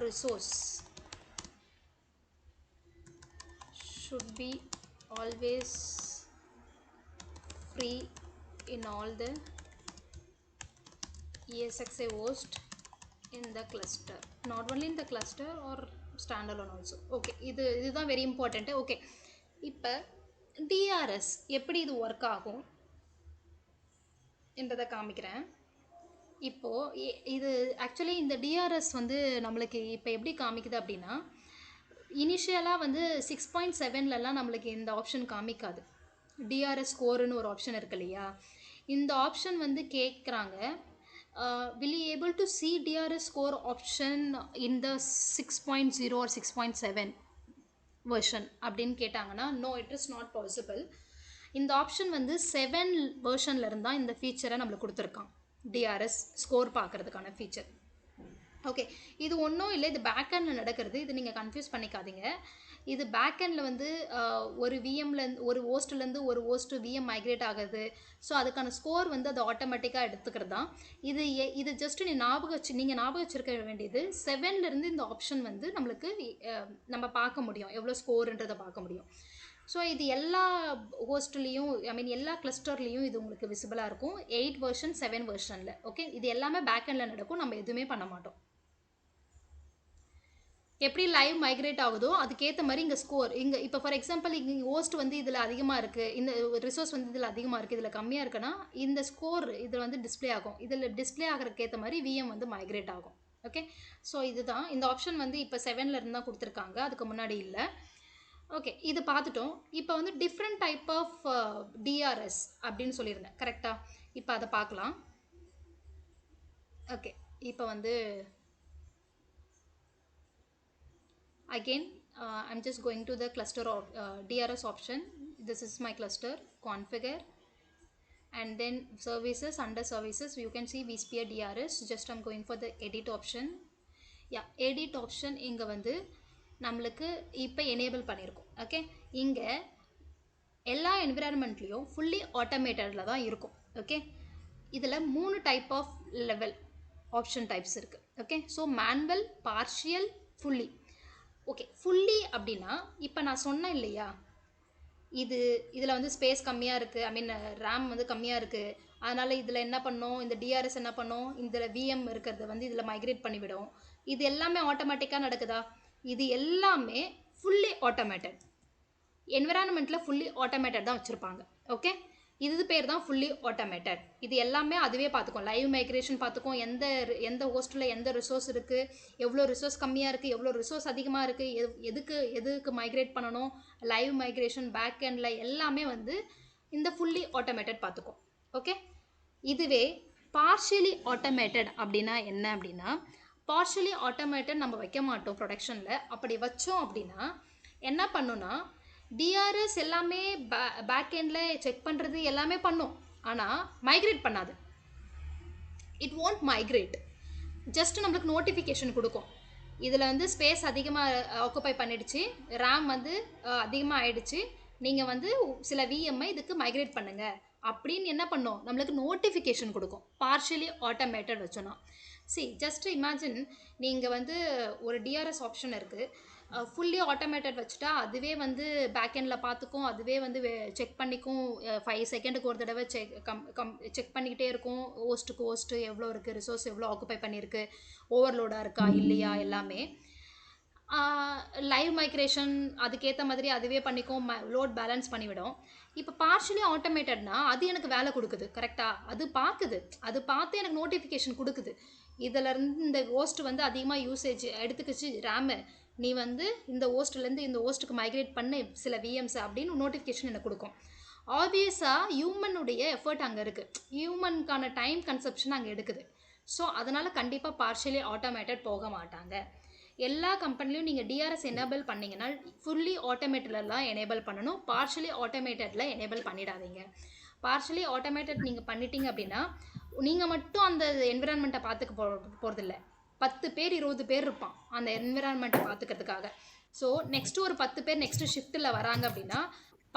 resource should be always free in all the ESXi host in the cluster, not only in the cluster or standalone also. Okay, இதுதான் very important. Okay, இப்போ TRS எப்படி இது work ஆகும் என்றதை காமிக்கிறேன். இப்போது இது actually இந்த டிஆர்எஸ் வந்து நம்மளுக்கு இப்போ எப்படி காமிக்குது அப்படின்னா, இனிஷியலாக வந்து 6.7லலாம் நம்மளுக்கு இந்த ஆப்ஷன் காமிக்காது. டிஆர்எஸ் ஸ்கோருன்னு ஒரு ஆப்ஷன் இருக்கு இல்லையா, இந்த ஆப்ஷன் வந்து கேட்குறாங்க, will you able to see DRS score option in the 6.0 or 6.7 version அப்படின்னு கேட்டாங்கன்னா, no, it is not possible. இந்த ஆப்ஷன் வந்து 7 வெர்ஷனில் இருந்தால் இந்த ஃபீச்சரை நம்மளுக்கு கொடுத்துருக்கான், டிஆர்எஸ் ஸ்கோர் பார்க்குறதுக்கான ஃபீச்சர். ஓகே, இது ஒன்றும் இல்லை, இது பேக்கெண்டில் நடக்கிறது, இது நீங்கள் கன்ஃபியூஸ் பண்ணிக்காதீங்க. இது பேக்கெண்டில் வந்து ஒரு விஎம்லேருந்து ஒரு ஹோஸ்ட்லேருந்து ஒரு ஹோஸ்ட்டு விஎம் மைக்ரேட் ஆகுது, ஸோ அதுக்கான ஸ்கோர் வந்து அது ஆட்டோமேட்டிக்காக எடுத்துக்கிறது தான். இது ஜஸ்ட்டு நீங்கள் ஞாபகம் வச்சுருக்க வேண்டியது, 7லேருந்து இந்த ஆப்ஷன் வந்து நம்மளுக்கு நம்ம பார்க்க முடியும், எவ்வளோ ஸ்கோருன்றதை பார்க்க முடியும். ஸோ இது எல்லா ஹோஸ்ட்லேயும், எல்லா கிளஸ்டர்லேயும் இது உங்களுக்கு விசிபிளாக இருக்கும். 8 வெர்ஷன் 7 வெர்ஷனில். ஓகே, இது எல்லாமே பேக்கெண்டில் நடக்கும், நம்ம எதுவுமே பண்ண மாட்டோம். எப்படி லைவ் மைக்ரேட் ஆகுதோ அதுக்கேற்ற மாதிரி இங்கே ஸ்கோர், இங்கே இப்போ ஃபார் எக்ஸாம்பிள் இங்கே ஹோஸ்ட் வந்து இதில் அதிகமாக இருக்குது, இந்த ரிசோர்ஸ் வந்து இதில் அதிகமாக இருக்குது, இதில் கம்மியாக இருக்குன்னா இந்த ஸ்கோர் இதில் வந்து டிஸ்பிளே ஆகும், இதில் டிஸ்பிளே ஆகிறதுக்கு ஏற்ற மாதிரி விஎம் வந்து மைக்ரேட் ஆகும். ஓகே, ஸோ இதுதான் இந்த ஆப்ஷன் வந்து இப்போ 7ல் இருந்து தான் கொடுத்துருக்காங்க, அதுக்கு முன்னாடி இல்லை. ஓகே, இது பார்த்துட்டோம். இப்போ வந்து டிஃப்ரெண்ட் டைப் ஆஃப் டிஆர்எஸ் அப்படின்னு சொல்லியிருந்தேன் கரெக்டாக. இப்போ அதை பார்க்கலாம். ஓகே, இப்போ வந்து again I'm just going to the cluster of DRS option. This is my cluster, configure, and then services. Under services you can see vSphere DRS. Just I'm going for the edit option. Yeah, edit option இங்கே வந்து நம்மளுக்கு இப்போ enable பண்ணியிருக்கோம். Okay, இங்கே எல்லா என்விரான்மெண்ட்லேயும் fully ஆட்டோமேட்டடில் தான் இருக்கும். Okay, இதில் 3 type of level option types இருக்குது. Okay, so manual, partial, fully. Okay, fully அப்படின்னா இப்போ நான் சொன்னேன் இல்லையா, இதில் வந்து ஸ்பேஸ் கம்மியாக இருக்குது, ஐ மீன் ரேம் வந்து கம்மியாக இருக்குது, அதனால் இதில் என்ன பண்ணோம், இந்த டிஆர்எஸ் என்ன பண்ணோம், இதில் விஎம் இருக்கிறத வந்து இதில் மைக்ரேட் பண்ணிவிடும். இது எல்லாமே ஆட்டோமேட்டிக்காக நடக்குதா? இது எல்லாமே ஃபுல்லி ஆட்டோமேட்டட் என்விரான்மெண்ட்டில் ஃபுல்லி ஆட்டோமேட்டட் தான் வச்சுருப்பாங்க. ஓகே, இது பேர் தான் ஃபுல்லி ஆட்டோமேட்டட். இது எல்லாமே அதுவே பார்த்துக்கும். லைவ் மைக்ரேஷன் பார்த்துக்கும், எந்த ஹோஸ்ட்டில் எந்த ரிசோர்ஸ் இருக்குது, எவ்வளோ ரிசோர்ஸ் கம்மியாக இருக்குது, எவ்வளோ ரிசோர்ஸ் அதிகமாக இருக்குது, எதுக்கு மைக்ரேட் பண்ணணும், லைவ் மைக்ரேஷன், பேக் எண்டில் எல்லாமே வந்து இந்த ஃபுல்லி ஆட்டோமேட்டட் பார்த்துக்கும். ஓகே, இதுவே பார்ஷியலி ஆட்டோமேட்டட் அப்படின்னா என்ன அப்படின்னா, பார்ஷியலி ஆட்டோமேட்டட் நம்ம வைக்க மாட்டோம் ப்ரொடக்ஷனில். அப்படி வச்சோம் அப்படின்னா என்ன பண்ணுன்னா, டிஆர்எஸ் எல்லாமே பேக் எண்டில் செக் பண்ணுறது எல்லாமே பண்ணும், ஆனால் மைக்ரேட் பண்ணாது. இட் won't மைக்ரேட், ஜஸ்ட் நம்மளுக்கு நோட்டிஃபிகேஷன் கொடுக்கும். இதில் வந்து ஸ்பேஸ் அதிகமாக ஆக்குப்பை பண்ணிடுச்சு, ரேம் வந்து அதிகமாக ஆயிடுச்சு, நீங்கள் வந்து சில விஎம்ஐ இதுக்கு மைக்ரேட் பண்ணுங்கள் அப்படின்னு என்ன பண்ணோம், நம்மளுக்கு நோட்டிஃபிகேஷன் கொடுக்கும். பார்ஷியலி ஆட்டோமேட்டட் வச்சோன்னா. ஜஸ்ட் இமேஜின், நீங்கள் வந்து ஒரு டிஆர்எஸ் ஆப்ஷன் இருக்குது, ஃபுல்லி ஆட்டோமேட்டட் வச்சுட்டா அதுவே வந்து பேக்கெண்டில் பார்த்துக்கும், அதுவே வந்து செக் பண்ணிக்கும், 5 செகண்டுக்கு ஒரு தடவை செக் பண்ணிக்கிட்டே இருக்கும், ஹோஸ்ட்டு எவ்வளோ இருக்குது, ரிசோர்ஸ் எவ்வளோ ஆக்குப்பை பண்ணியிருக்கு, ஓவர்லோடாக இருக்கா இல்லையா எல்லாமே. லைவ் மைக்ரேஷன் அதுக்கேற்ற மாதிரி அதுவே பண்ணிக்கும், லோட் பேலன்ஸ் பண்ணிவிடும். இப்போ பார்ஷியலி ஆட்டோமேட்டட்னா அது எனக்கு வேலை கொடுக்குது கரெக்டாக, அது பார்த்து எனக்கு நோட்டிஃபிகேஷன் கொடுக்குது. இதிலேருந்து இந்த ஹோஸ்ட் வந்து அதிகமாக யூசேஜ் எடுத்துக்கிச்சு ரேமு, நீ வந்து இந்த ஹோஸ்ட்லேருந்து இந்த ஹோஸ்ட்டுக்கு மைக்ரேட் பண்ணு சில விஎம்ஸ் அப்படின்னு நோட்டிஃபிகேஷன் எனக்கு கொடுக்கும். ஆப்வியஸாக ஹியூமனுடைய எஃபர்ட் அங்கே இருக்குது, ஹியூமனுக்கான டைம் கன்சப்ஷன் அங்கே எடுக்குது. ஸோ அதனால் கண்டிப்பாக பார்ஷியலி ஆட்டோமேட்டட் போக மாட்டாங்க. எல்லா கம்பெனிலையும் நீங்கள் டிஆர்எஸ் எனேபிள் பண்ணிங்கன்னா ஃபுல்லி ஆட்டோமேட்டட்லாம் எனேபிள் பண்ணணும், பார்ஷியலி ஆட்டோமேட்டடில் எனேபிள் பண்ணிடாதீங்க. பார்ஷியலி ஆட்டோமேட்டட் நீங்கள் பண்ணிட்டீங்க அப்படின்னா நீங்கள் மட்டும் அந்த என்விரான்மெண்ட்டை பார்த்துக்க போகிறதில்ல, 10 பேர் 20 பேர் இருப்பான் அந்த என்விரான்மெண்ட்டை பார்த்துக்கிறதுக்காக. ஸோ நெக்ஸ்ட்டு ஒரு 10 பேர் நெக்ஸ்ட்டு ஷிஃப்ட்டில் வராங்க அப்படின்னா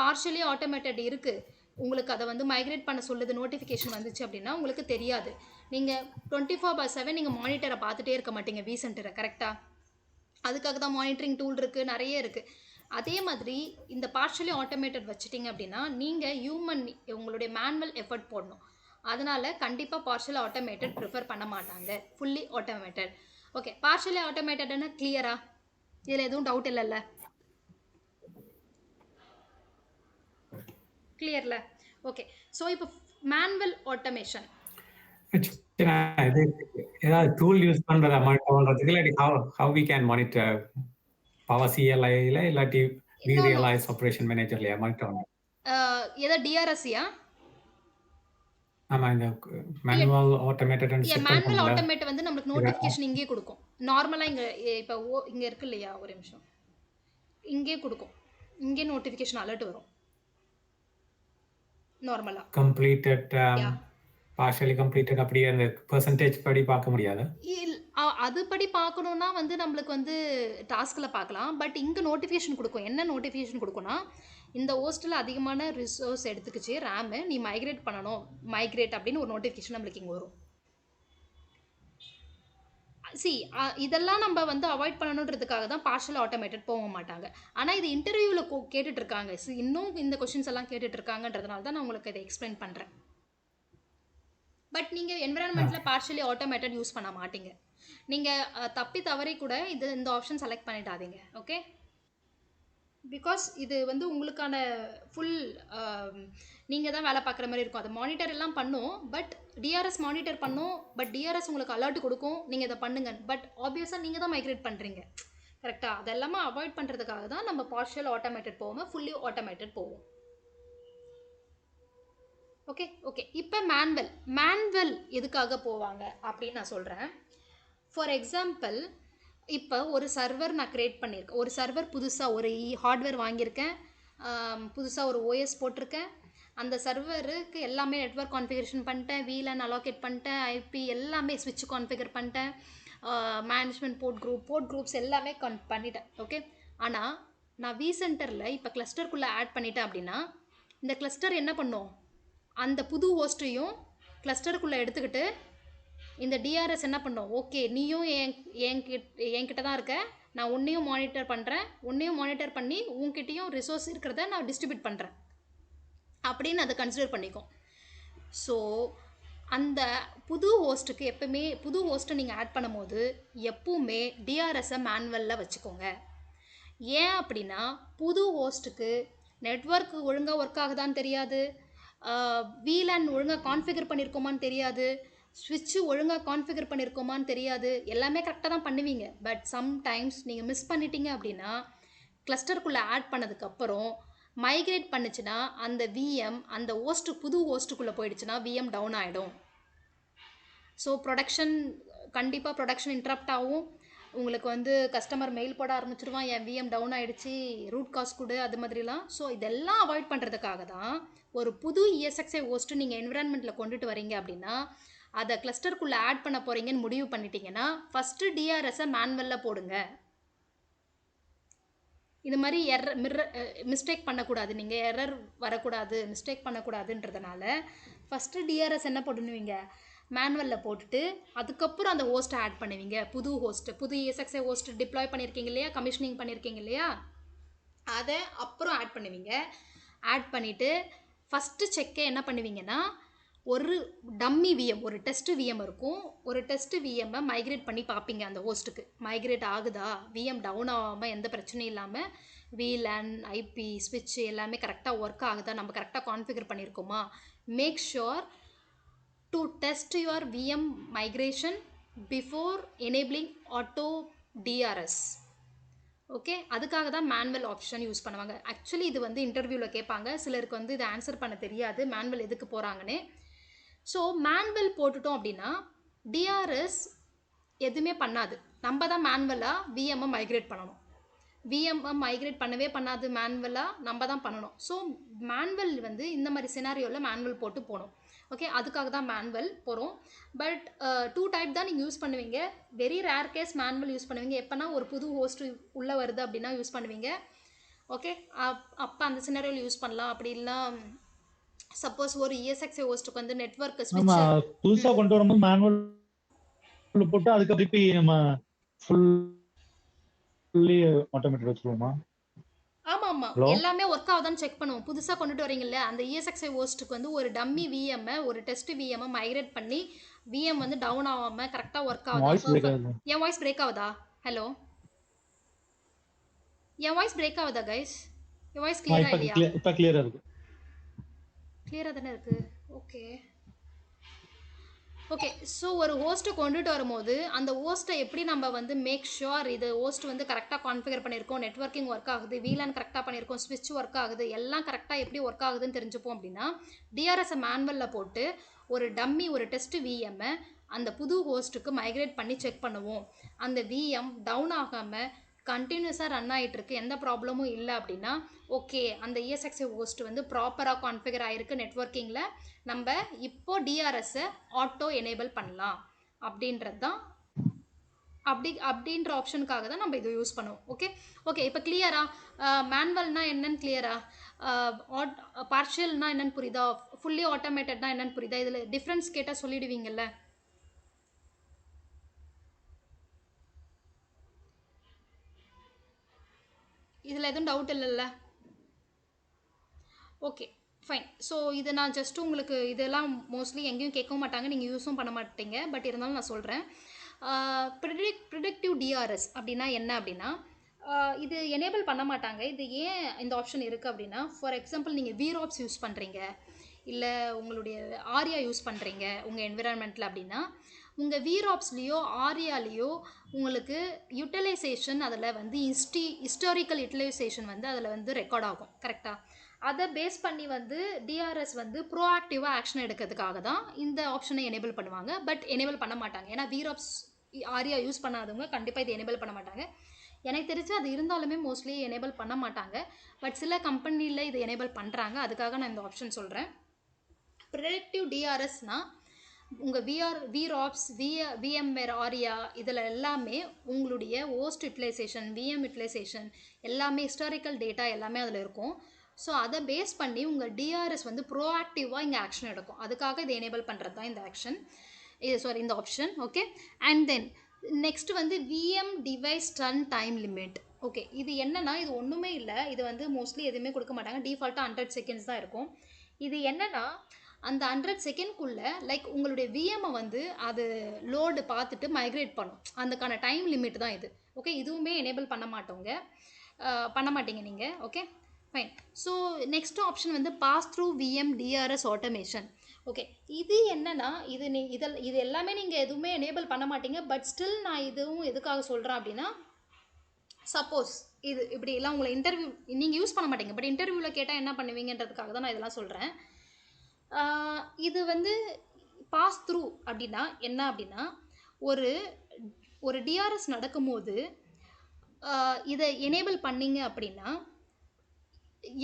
பார்ஷியலி ஆட்டோமேட்டட் இருக்குது, உங்களுக்கு அதை வந்து மைக்ரேட் பண்ண சொல்லுது, நோட்டிஃபிகேஷன் வந்துச்சு அப்படின்னா உங்களுக்கு தெரியாது. நீங்கள் 24/7 நீங்கள் மானிட்டரை பார்த்துட்டே இருக்க மாட்டீங்க விசென்டரை கரெக்டாக, அதுக்காக தான் மானிட்டரிங் டூல் இருக்குது, நிறைய இருக்குது. அதே மாதிரி இந்த பார்ஷியலி ஆட்டோமேட்டட் வச்சுட்டிங்க அப்படின்னா நீங்கள் ஹியூமன் உங்களுடைய மேனுவல் எஃபர்ட் போடணும். அதனால் கண்டிப்பாக பார்ஷியலி ஆட்டோமேட்டட் ப்ரிஃபர் பண்ண மாட்டாங்க, ஃபுல்லி ஆட்டோமேட்டட். ஓகே, பார்ஷியலி ஆட்டோமேட்டட்னா கிளியரா? இதில் எதுவும் டவுட் இல்லைல்ல? கிளியர்ல? ஓகே, ஸோ இப்போ மேனுவல் ஆட்டோமேஷன் ஏதாவது டூல் யூஸ் பண்றதா மானிட்டர் இல்லாட்டி how we can monitor power CLI ல இல்லாட்டி vRealize ஆபரேஷன் மேனேஜர்லயா மானிட்டர் ஏதோ டிஆர்எஸ்யா? ஆமா, இந்த manual automated and manual automate வந்து நமக்கு நோட்டிஃபிகேஷன் இங்கே கொடுக்கும். நார்மலாக இப்போ இங்கே இருக்கு இல்லையா, ஒரு நிமிஷம், இங்கே கொடுக்கும், இங்கே நோட்டிஃபிகேஷன் அலர்ட் வரும் நார்மலாக. கம்ப்ளீட்டட் பார்ஷியலி கம்ப்ளீட்டட் அப்படி அந்த பெர்சன்டேஜ் படி பார்க்க முடியாது. அது படி பார்க்கணுன்னா வந்து நம்மளுக்கு வந்து டாஸ்கில் பார்க்கலாம். பட் இங்கே நோட்டிஃபிகேஷன் கொடுக்கும். என்ன நோட்டிஃபிகேஷன் கொடுக்கும்னா, இந்த ஹோஸ்ட்டில் அதிகமான ரிசோர்ஸ் எடுத்துக்கிச்சு ரேமு, நீ மைக்ரேட் பண்ணணும், மைக்ரேட் அப்படின்னு ஒரு நோட்டிஃபிகேஷன் நம்மளுக்கு இங்கே வரும். இதெல்லாம் நம்ம வந்து அவாய்ட் பண்ணணுன்றதுக்காக தான் பார்ஷியல் ஆட்டோமேட்டட் போக மாட்டாங்க. ஆனால் இது இன்டர்வியூவில் கேட்டுட்ருக்காங்க, இன்னும் இந்த கொஷின்ஸ் எல்லாம் கேட்டுட்ருக்காங்கன்றதுனால தான் நான் உங்களுக்கு இதை எக்ஸ்பிளைன் பண்ணுறேன். பட் நீங்கள் என்விரான்மெண்ட்டில் பார்ஷியலி ஆட்டோமேட்டட் யூஸ் பண்ண மாட்டீங்க. நீங்கள் தப்பி தவறி கூட இந்த ஆப்ஷன் செலக்ட் பண்ணிடாதீங்க. ஓகே, பிகாஸ் இது வந்து உங்களுக்கான ஃபுல் நீங்கள் தான் வேலை பார்க்குற மாதிரி இருக்கும். அது மானிட்டர் எல்லாம் பண்ணும், பட் டிஆர்எஸ் மானிட்டர் பண்ணும், பட் டிஆர்எஸ் உங்களுக்கு அலர்ட் கொடுக்கும் நீங்கள் இதை பண்ணுங்க. பட் ஆப்வியஸாக நீங்கள் தான் மைக்ரேட் பண்ணுறீங்க, கரெக்டாக? அதெல்லாமே அவாய்ட் பண்ணுறதுக்காக தான் நம்ம பார்ஷியல் ஆட்டோமேட்டட் போகாமல் ஃபுல்லி ஆட்டோமேட்டட் போவோம். Okay okay. இப்போ மேனுவல் எதுக்காக போவாங்க அப்படின்னு நான் சொல்கிறேன். ஃபார் எக்ஸாம்பிள், இப்போ ஒரு சர்வர் நான் க்ரியேட் பண்ணியிருக்கேன். ஒரு சர்வர் புதுசாக ஒரு ஹார்ட்வேர் வாங்கியிருக்கேன், புதுசாக ஒரு ஓஎஸ் போட்டிருக்கேன். அந்த சர்வருக்கு எல்லாமே நெட்வொர்க் கான்ஃபிகரேஷன் பண்ணிட்டேன், VLAN அலோகேட் பண்ணிட்டேன், ஐபி எல்லாமே ஸ்விட்ச் கான்ஃபிகர் பண்ணிட்டேன், மேனேஜ்மெண்ட் போர்ட் குரூப்ஸ் எல்லாமே பண்ணிட்டேன். ஓகே. ஆனால் நான் vCenterல இப்போ கிளஸ்டருக்குள்ளே ஆட் பண்ணிட்டேன் அப்படின்னா இந்த கிளஸ்டர் என்ன பண்ணும்? அந்த புது ஹோஸ்ட்டையும் கிளஸ்டருக்குள்ளே எடுத்துக்கிட்டு இந்த டிஆர்எஸ் என்ன பண்ணும்? ஓகே, நீயும் என்கிட்ட தான் இருக்க, நான் உன்னையும் மானிட்டர் பண்ணுறேன், உன்னையும் மானிட்டர் பண்ணி உன்கிட்டையும் ரிசோர்ஸ் இருக்கிறத நான் டிஸ்ட்ரிபியூட் பண்ணுறேன் அப்படின்னு அதை கன்சிடர் பண்ணிக்கும். ஸோ அந்த புது ஹோஸ்ட்டுக்கு எப்பவுமே புது ஹோஸ்ட்டை நீங்கள் ஆட் பண்ணும்போது எப்பவுமே டிஆர்எஸை மேனுவலில் வச்சுக்கோங்க. ஏன் அப்படின்னா புது ஹோஸ்ட்டுக்கு நெட்வொர்க் ஒழுங்காக ஒர்க் ஆகுதான்னு தெரியாது, VLAN ஒழுங்காக கான்ஃபிகர் பண்ணியிருக்கோமான்னு தெரியாது, ஸ்விட்ச்சு ஒழுங்காக கான்ஃபிகர் பண்ணியிருக்கோமான்னு தெரியாது. எல்லாமே கரெக்டாக தான் பண்ணுவீங்க, பட் சம்டைம்ஸ் நீங்கள் மிஸ் பண்ணிட்டீங்க அப்படின்னா கிளஸ்டருக்குள்ளே ஆட் பண்ணதுக்கப்புறம் மைக்ரேட் பண்ணுச்சுன்னா அந்த விஎம் அந்த புது ஹோஸ்ட்டுக்குள்ளே போயிடுச்சுன்னா விஎம் டவுன் ஆகிடும். ஸோ கண்டிப்பாக ப்ரொடக்ஷன் இன்டரப்ட் ஆகும். உங்களுக்கு வந்து கஸ்டமர் மெயில் போட ஆரம்பிச்சிருவான், என் விஎம் டவுன் ஆகிடுச்சு, ரூட் காஸ் கொடு, அது மாதிரிலாம். ஸோ இதெல்லாம் அவாய்ட் பண்ணுறதுக்காக தான் ஒரு புது ESXi ஹோஸ்ட்டு நீங்கள் என்விரான்மெண்ட்டில் கொண்டுட்டு வரீங்க அப்படின்னா அதை கிளஸ்டருக்குள்ளே ஆட் பண்ண போகிறீங்கன்னு முடிவு பண்ணிட்டீங்கன்னா ஃபஸ்ட்டு டிஆர்எஸை மேனுவலில் போடுங்க. இது மாதிரி மிஸ்டேக் பண்ணக்கூடாது, நீங்கள் எரர் வரக்கூடாது, மிஸ்டேக் பண்ணக்கூடாதுன்றதுனால ஃபஸ்ட்டு டிஆர்எஸ் என்ன பண்ணுவீங்க? மேனுவலில் போட்டுட்டு அதுக்கப்புறம் அந்த ஹோஸ்ட்டை ஆட் பண்ணுவீங்க. புது ESXi ஹோஸ்ட் டிப்ளாய் பண்ணியிருக்கீங்க இல்லையா, கமிஷனிங் பண்ணியிருக்கீங்க இல்லையா, அதை அப்புறம் ஆட் பண்ணுவீங்க. ஆட் பண்ணிவிட்டு ஃபஸ்ட்டு செக்கை என்ன பண்ணுவீங்கன்னா ஒரு டம்மி விஎம், ஒரு டெஸ்ட் விஎம் இருக்கும், ஒரு டெஸ்ட் விஎம்மை மைக்ரேட் பண்ணி பார்ப்பீங்க. அந்த ஹோஸ்ட்டுக்கு மைக்ரேட் ஆகுதா, விஎம் டவுன் ஆகாமல் எந்த பிரச்சனையும் இல்லாமல் VLAN ஐபி ஸ்விட்ச் எல்லாமே கரெக்டாக ஒர்க் ஆகுதா, நம்ம கரெக்டாக கான்ஃபிகர் பண்ணியிருக்கோமா. Make sure to test your VM migration before enabling auto DRS. Okay, அதுக்காக தான் மேனுவல் ஆப்ஷன் யூஸ் பண்ணுவாங்க. ஆக்சுவலி இது வந்து இன்டர்வியூவில் கேட்பாங்க, சிலருக்கு வந்து இதை ஆன்சர் பண்ண தெரியாது மேனுவல் எதுக்கு போகிறாங்கன்னு. ஸோ மேனுவல் போட்டுட்டோம் அப்படின்னா டிஆர்எஸ் எதுவுமே பண்ணாது, நம்ம தான் மேனுவலாக விஎம்ஐ மைக்ரேட் பண்ணணும். விஎம்ஐ மைக்ரேட் பண்ணவே பண்ணாது, மேனுவலாக நம்ம தான் பண்ணணும். ஸோ மேனுவல் வந்து இந்த மாதிரி சினாரியோவில் மேனுவல் போட்டு போகணும். ஓகே, அதுக்காக தான் மேனுவல் போகிறோம். பட் 2 டைப் தான் நீங்கள் யூஸ் பண்ணுவீங்க. Very rare case manual use பண்ணுவீங்க. எப்போனா ஒரு புது ஹோஸ்ட் உள்ளே வருது அப்படின்னா யூஸ் பண்ணுவீங்க. ஓகே, அப்போ அந்த சினாரியோவில் யூஸ் பண்ணலாம். அப்படி இல்லைனா சப்போஸ் ஒரு ESXi ஹோஸ்ட்டுக்கு வந்து நெட்வொர்க் நம்ம புதுசாக கொண்டு வரும்போது மேனுவல் போட்டு அதுக்கு திருப்பி நம்ம ஃபுல்லி ஆட்டோமேட்டட் வச்சுருவோமா? ஆமாம், எல்லாமே ஒர்க் ஆகுதான்னு செக் பண்ணுவோம். புதுசாக கொண்டுட்டு வரீங்கல்ல, அந்த ESXi ஹோஸ்ட்டுக்கு வந்து ஒரு டம்மி விஎம்ஐ, ஒரு டெஸ்ட் விஎம்ஐ மைக்ரேட் பண்ணி விஎம் வந்து டவுன் ஆகாமல் கரெக்டாக ஒர்க் ஆகுதா. என் வாய்ஸ் பிரேக் ஆகுதா? ஹலோ, என் வாய்ஸ் பிரேக் ஆகுதா கைஸ்? என் வாய்ஸ் கிளியரா இல்லையா? இப்போ கிளியரா இருக்கு. கிளியராக தானே இருக்குது. Okay okay. ஸோ ஒரு ஹோஸ்ட்டை கொண்டுட்டு வரும்போது அந்த ஹோஸ்ட்டை எப்படி நம்ம வந்து மேக் ஷுர் இது ஹோஸ்ட் வந்து கரெக்டாக கான்ஃபிகர் பண்ணியிருக்கோம், நெட்வொர்க்கிங் ஒர்க் ஆகுது, VLAN கரெக்டாக பண்ணியிருக்கோம், ஸ்விட்ச் ஒர்க் ஆகுது, எல்லாம் கரெக்டாக எப்படி ஒர்க் ஆகுதுன்னு தெரிஞ்சுப்போம் அப்படின்னா டிஆர்எஸை மேனுவலில் போட்டு ஒரு டம்மி ஒரு டெஸ்ட் விஎம்மை அந்த புது ஹோஸ்ட்டுக்கு மைக்ரேட் பண்ணி செக் பண்ணுவோம். அந்த விஎம் டவுன் ஆகாமல் கண்டினியூஸாக ரன் ஆகிட்டுருக்கு, எந்த ப்ராப்ளமும் இல்லை அப்படின்னா ஓகே, அந்த ESXi ஹோஸ்ட் வந்து ப்ராப்பராக கான்ஃபிகர் ஆகிருக்கு நெட்வொர்க்கிங்கில், நம்ம இப்போது டிஆர்எஸ்ஸை ஆட்டோ எனேபிள் பண்ணலாம் அப்படின்றது தான். அப்படின்ற ஆப்ஷனுக்காக தான் நம்ம இதை யூஸ் பண்ணுவோம். Okay okay. இப்போ கிளியரா மேனுவல்னா என்னன்னு கிளியரா, பார்ஷியல்னா என்னன்னு புரியுதா, ஃபுல்லி ஆட்டோமேட்டட்னா என்னன்னு புரியுதா, இதில் டிஃப்ரென்ஸ் கேட்டால் சொல்லிடுவீங்கல்ல? இதில் எதுவும் டவுட் இல்லைல்ல? Okay fine. ஸோ இது நான் ஜஸ்ட் உங்களுக்கு இதெல்லாம் மோஸ்ட்லி எங்கேயும் கேட்கவும் மாட்டாங்க, நீங்கள் யூஸும் பண்ண மாட்டீங்க, பட் இருந்தாலும் நான் சொல்கிறேன். ப்ரிடிக்டிவ் டிஆர்எஸ் அப்படின்னா என்ன அப்படின்னா இது எனேபிள் பண்ண மாட்டாங்க. இது ஏன் இந்த ஆப்ஷன் இருக்குது அப்படின்னா, ஃபார் எக்ஸாம்பிள் நீங்கள் VROPS யூஸ் பண்ணுறீங்க, இல்லை உங்களுடைய ஆரியா யூஸ் பண்ணுறீங்க உங்கள் என்விரான்மெண்ட்டில் அப்படின்னா, உங்கள் VROPஸ்லேயோ ஆரியாலேயோ உங்களுக்கு யூட்டிலைசேஷன் அதில் வந்து ஹிஸ்டாரிக்கல் யூட்டிலைசேஷன் வந்து அதில் வந்து ரெக்கார்ட் ஆகும். கரெக்டாக? அதை பேஸ் பண்ணி வந்து டிஆர்எஸ் வந்து ப்ரோஆக்டிவாக ஆக்ஷன் எடுக்கிறதுக்காக தான் இந்த ஆப்ஷனை எனேபிள் பண்ணுவாங்க. பட் எனேபிள் பண்ண மாட்டாங்க. ஏன்னா VROPஸ் ஆரியா யூஸ் பண்ணாதவங்க கண்டிப்பாக இது எனேபிள் பண்ண மாட்டாங்க. எனக்கு தெரிஞ்சு அது இருந்தாலுமே மோஸ்ட்லி எனேபிள் பண்ண மாட்டாங்க. பட் சில கம்பெனியில் இது எனேபிள் பண்ணுறாங்க. அதுக்காக நான் இந்த ஆப்ஷன் சொல்கிறேன். ப்ரெடிக்டிவ் டிஆர்எஸ்னால் உங்கள் VROPS, VMware ஆரியா இதில் எல்லாமே உங்களுடைய ஹோஸ்ட் யூட்டிலைசேஷன், VM யூட்டிலைசேஷன் எல்லாமே ஹிஸ்டாரிக்கல் டேட்டா எல்லாமே அதில் இருக்கும். ஸோ அதை பேஸ் பண்ணி உங்கள் டிஆர்எஸ் வந்து ப்ரோஆக்டிவாக இங்கே ஆக்ஷன் எடுக்கும். அதுக்காக இதை எனேபிள் பண்ணுறது தான் இந்த ஆக்ஷன், இந்த option. Okay. And then next வந்து VM device run time limit. Okay, இது என்னன்னா, இது ஒன்றுமே இல்லை. இது வந்து மோஸ்ட்லி எதுவுமே கொடுக்க மாட்டாங்க. டிஃபால்ட்டாக 100 செகண்ட்ஸ் தான் இருக்கும். இது என்னன்னா, அந்த 100 செகண்ட்குள்ளே லைக் உங்களுடைய VMஐ வந்து அது லோடு பார்த்துட்டு மைக்ரேட் பண்ணும். அதுக்கான டைம் லிமிட் தான் இது. ஓகே, இதுவுமே எனேபிள் பண்ண மாட்டீங்க நீங்கள். Okay, fine. So next option வந்து pass through VM DRS automation. Okay, இது என்னன்னா, இது எல்லாமே நீங்கள் எதுவுமே எனேபிள் பண்ண மாட்டீங்க. பட் ஸ்டில் நான் இதுவும் எதுக்காக சொல்கிறேன் அப்படின்னா, சப்போஸ் இது இப்படி எல்லாம் உங்களை இன்டர்வியூ நீங்கள் யூஸ் பண்ண மாட்டீங்க, பட் இன்டர்வியூவில் கேட்டால் என்ன பண்ணுவீங்கன்றதுக்காக தான் நான் இதெல்லாம் சொல்கிறேன். இது வந்து பாஸ் த்ரூ அப்படின்னா என்ன அப்படின்னா, ஒரு டிஆர்எஸ் நடக்கும்போது இதை எனேபிள் பண்ணிங்க அப்படின்னா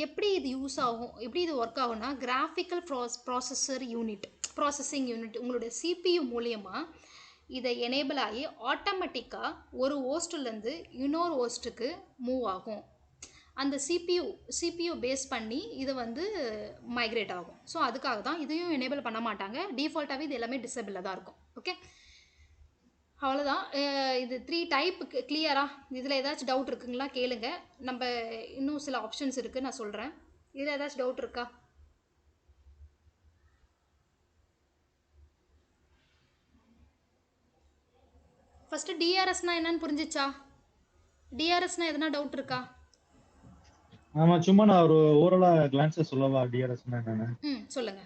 எப்படி இது யூஸ் ஆகும், எப்படி இது ஒர்க் ஆகும்னா, கிராஃபிக்கல் ப்ராசஸிங் யூனிட் உங்களுடைய CPU மூலியமாக இதை எனேபிள் ஆகி ஆட்டோமேட்டிக்காக ஒரு ஹோஸ்ட்லேருந்து இன்னொரு ஹோஸ்ட்டுக்கு மூவ் ஆகும். அந்த CPU பேஸ் பண்ணி இது வந்து மைக்ரேட் ஆகும். ஸோ அதுக்காக தான் இதையும் எனேபிள் பண்ண மாட்டாங்க. டிஃபால்ட்டாகவே இது எல்லாமே டிசேபிளாக தான் இருக்கும். ஓகே, அவ்வளோதான். இது 3 டைப் கிளியராக? இதில் ஏதாச்சும் டவுட் இருக்குங்களா? கேளுங்க. நம்ம இன்னும் சில ஆப்ஷன்ஸ் இருக்குது, நான் சொல்கிறேன். இதில் ஏதாச்சும் டவுட் இருக்கா? ஃபஸ்ட்டு டிஆர்எஸ்னால் என்னன்னு புரிஞ்சிச்சா? டிஆர்எஸ்னால் எதனா டவுட் இருக்கா? ஆமா, சும்மா நான் ஒரு ஓவராலாக கிளான்ஸை சொல்லவா டிஆர்எஸ்னா என்னன்னு? சொல்லுங்க.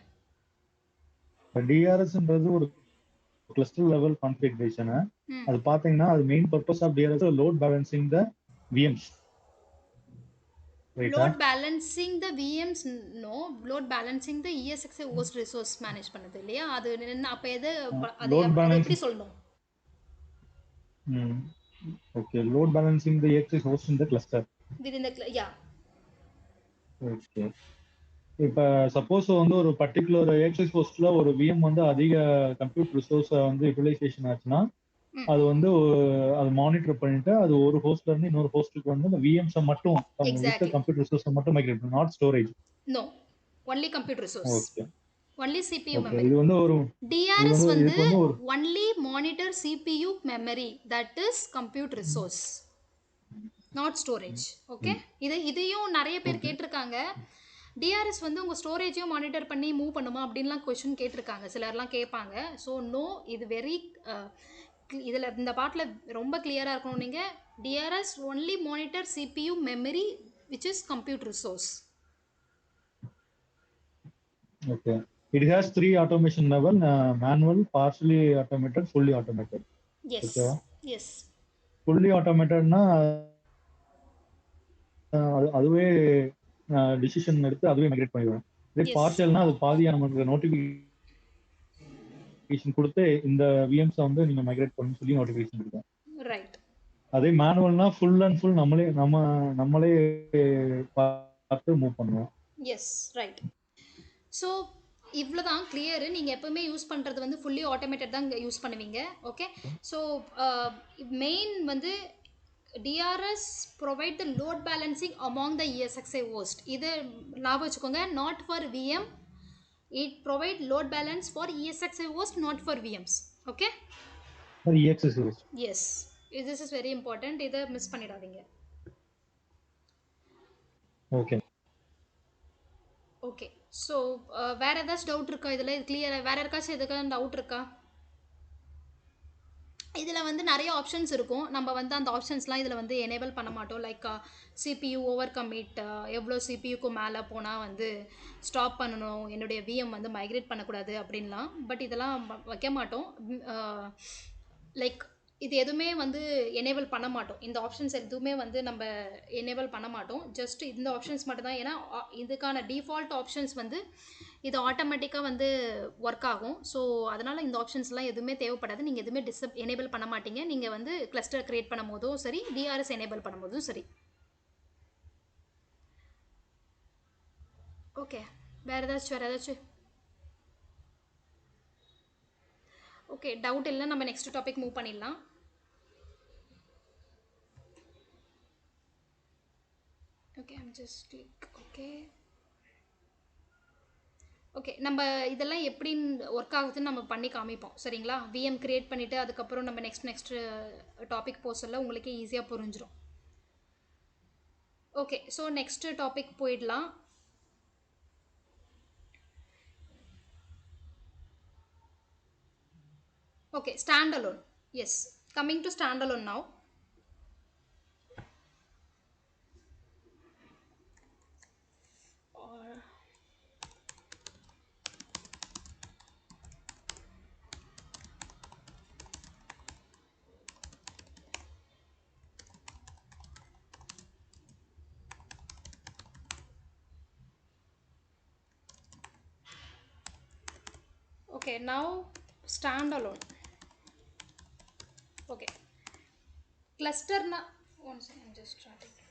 டிஆர்எஸ்ன்றது ஒரு கிளஸ்டர் லெவல் கான்ஃபிகரேஷன். அது பாத்தீங்கன்னா அது main purpose of DRS load balancing the VMs. Load balancing the VMs no, load balancing the ESXi host resource manage பண்ணது இல்லையா? அது என்ன? அப்ப எது அது எப்படி சொல்லணும்? Okay, load balancing the ESXi host in the cluster within the yeah. Okay, இப்போ சப்போஸ் வந்து ஒரு பர்டிகுலர் ESXi ஹோஸ்ட்ல ஒரு VM வந்து அதிக கம்ப்யூட் ரிசோர்ஸை வந்து யூட்டிலைசேஷன் ஆச்சுன்னா அது வந்து அது மானிட்டர் பண்ணிட்டு அது ஒரு ஹோஸ்ட்ல இருந்து இன்னொரு ஹோஸ்ட்டுக்கு வந்து அந்த VMஸை மட்டும் கம்ப்யூட் ரிசோர்ஸை மட்டும் மைக்ரேட் பண்ணும், not storage. No, only compute resource. Okay, only CPU okay. memory. இது வந்து ஒரு DRS வந்து only monitor CPU memory, that is compute resource, not storage. ஓகே, இதையும் நிறைய பேர் கேட்டிருக்காங்க. டிஆர்எஸ் வந்து உங்கள் ஸ்டோரேஜையும் மானிட்டர் பண்ணி மூவ் பண்ணுமா அப்படின்லாம் கொஷின் கேட்டிருக்காங்க, சிலர்லாம் கேட்பாங்க. ஸோ நோ, இது வெரி இதில் இந்த பாட்டில் ரொம்ப கிளியராக இருக்கணும். நீங்கள் TRS only monitor CPU memory which is compute resource. Okay, it has 3 automation level: manual, partially automated, fully automated. Yes. Okay. Yes. Fully automatedனா அதுவே டிசிஷன் எடுத்து அதுவே மைக்ரேட் பண்ணிடுவோம். இதே பார்ஷியல்னா அது பாதியா நமக்கு நோட்டிஃபிகேஷன் கொடுத்து இந்த VMs வந்து நீங்க மைக்ரேட் பண்ணணும்னு சொல்லி நோட்டிஃபிகேஷன் கொடுக்கும். ரைட். அதே மேனுவல்னா ஃபுல் அண்ட் ஃபுல் நம்மளே பார்த்து மூவ் பண்ணுவோம். S, right. ஸோ இவ்வளோ தான் கிளியரு. நீங்கள் எப்போவுமே யூஸ் பண்ணுறது வந்து ஃபுல்லி ஆட்டோமேட்டட் தான் யூஸ் பண்ணுவீங்க. ஓகே, ஸோ மெயின் வந்து DRS provide the load balancing among the ESXi host. இது ஞாபகம் வச்சுக்கோங்க, not for VM. It provide load balance for ESXi host, not for VMs. Okay? For ESXi host. Yes. This is very important. இதை miss பண்ணிடாதீங்க. Okay. Okay, so வேற ஏதாச்சும் doubt இருக்கா? இதில் இது கிளியராக வேற யாருக்காச்சும் எதுக்காக டவுட் இருக்கா? இதில் வந்து நிறைய ஆப்ஷன்ஸ் இருக்கும். நம்ம வந்து அந்த ஆப்ஷன்ஸ்லாம் இதில் வந்து எனேபிள் பண்ண மாட்டோம். லைக் சிபியு ஓவர் கமிட், எவ்வளோ சிபியுக்கு மேலே போனால் வந்து ஸ்டாப் பண்ணணும், என்னுடைய விஎம் வந்து மைக்ரேட் பண்ணக்கூடாது அப்படின்லாம். பட் இதெல்லாம் வைக்க மாட்டோம். லைக் இது எதுவுமே வந்து எனேபிள் பண்ண மாட்டோம். இந்த ஆப்ஷன்ஸ் எதுவுமே வந்து நம்ம எனேபிள் பண்ண மாட்டோம். ஜஸ்ட் இந்த ஆப்ஷன்ஸ் மட்டும் தான். ஏன்னா இதுக்கான டிஃபால்ட் ஆப்ஷன்ஸ் வந்து இது ஆட்டோமேட்டிக்காக வந்து ஒர்க் ஆகும். ஸோ அதனால் இந்த ஆப்ஷன்ஸ்லாம் எதுவுமே தேவைப்படாது. நீங்கள் எதுவுமே எனேபிள் பண்ண மாட்டீங்க. நீங்கள் வந்து கிளஸ்டர் க்ரியேட் பண்ணும் போதும் சரி, டிஆர்எஸ் எனேபிள் பண்ணும்போதும் சரி. ஓகே, வேறு ஏதாச்சும் ஓகே, டவுட் இல்லை. நம்ம நெக்ஸ்ட் டாபிக் மூவ் பண்ணிடலாம். Okay, I'm just click. Okay, நம்ம இதெல்லாம் எப்படி ஒர்க் ஆகுதுன்னு நம்ம பண்ணி காமிப்போம். சரிங்களா? விஎம் கிரியேட் பண்ணிவிட்டு அதுக்கப்புறம் நம்ம நெக்ஸ்ட் டாபிக் போக சொல்ல உங்களுக்கே ஈஸியாக புரிஞ்சிடும். ஓகே, ஸோ நெக்ஸ்ட் டாபிக் போயிடலாம். Okay, standalone. Yes, coming to standalone now. Okay, now standalone. Okay, cluster na one second, just starting.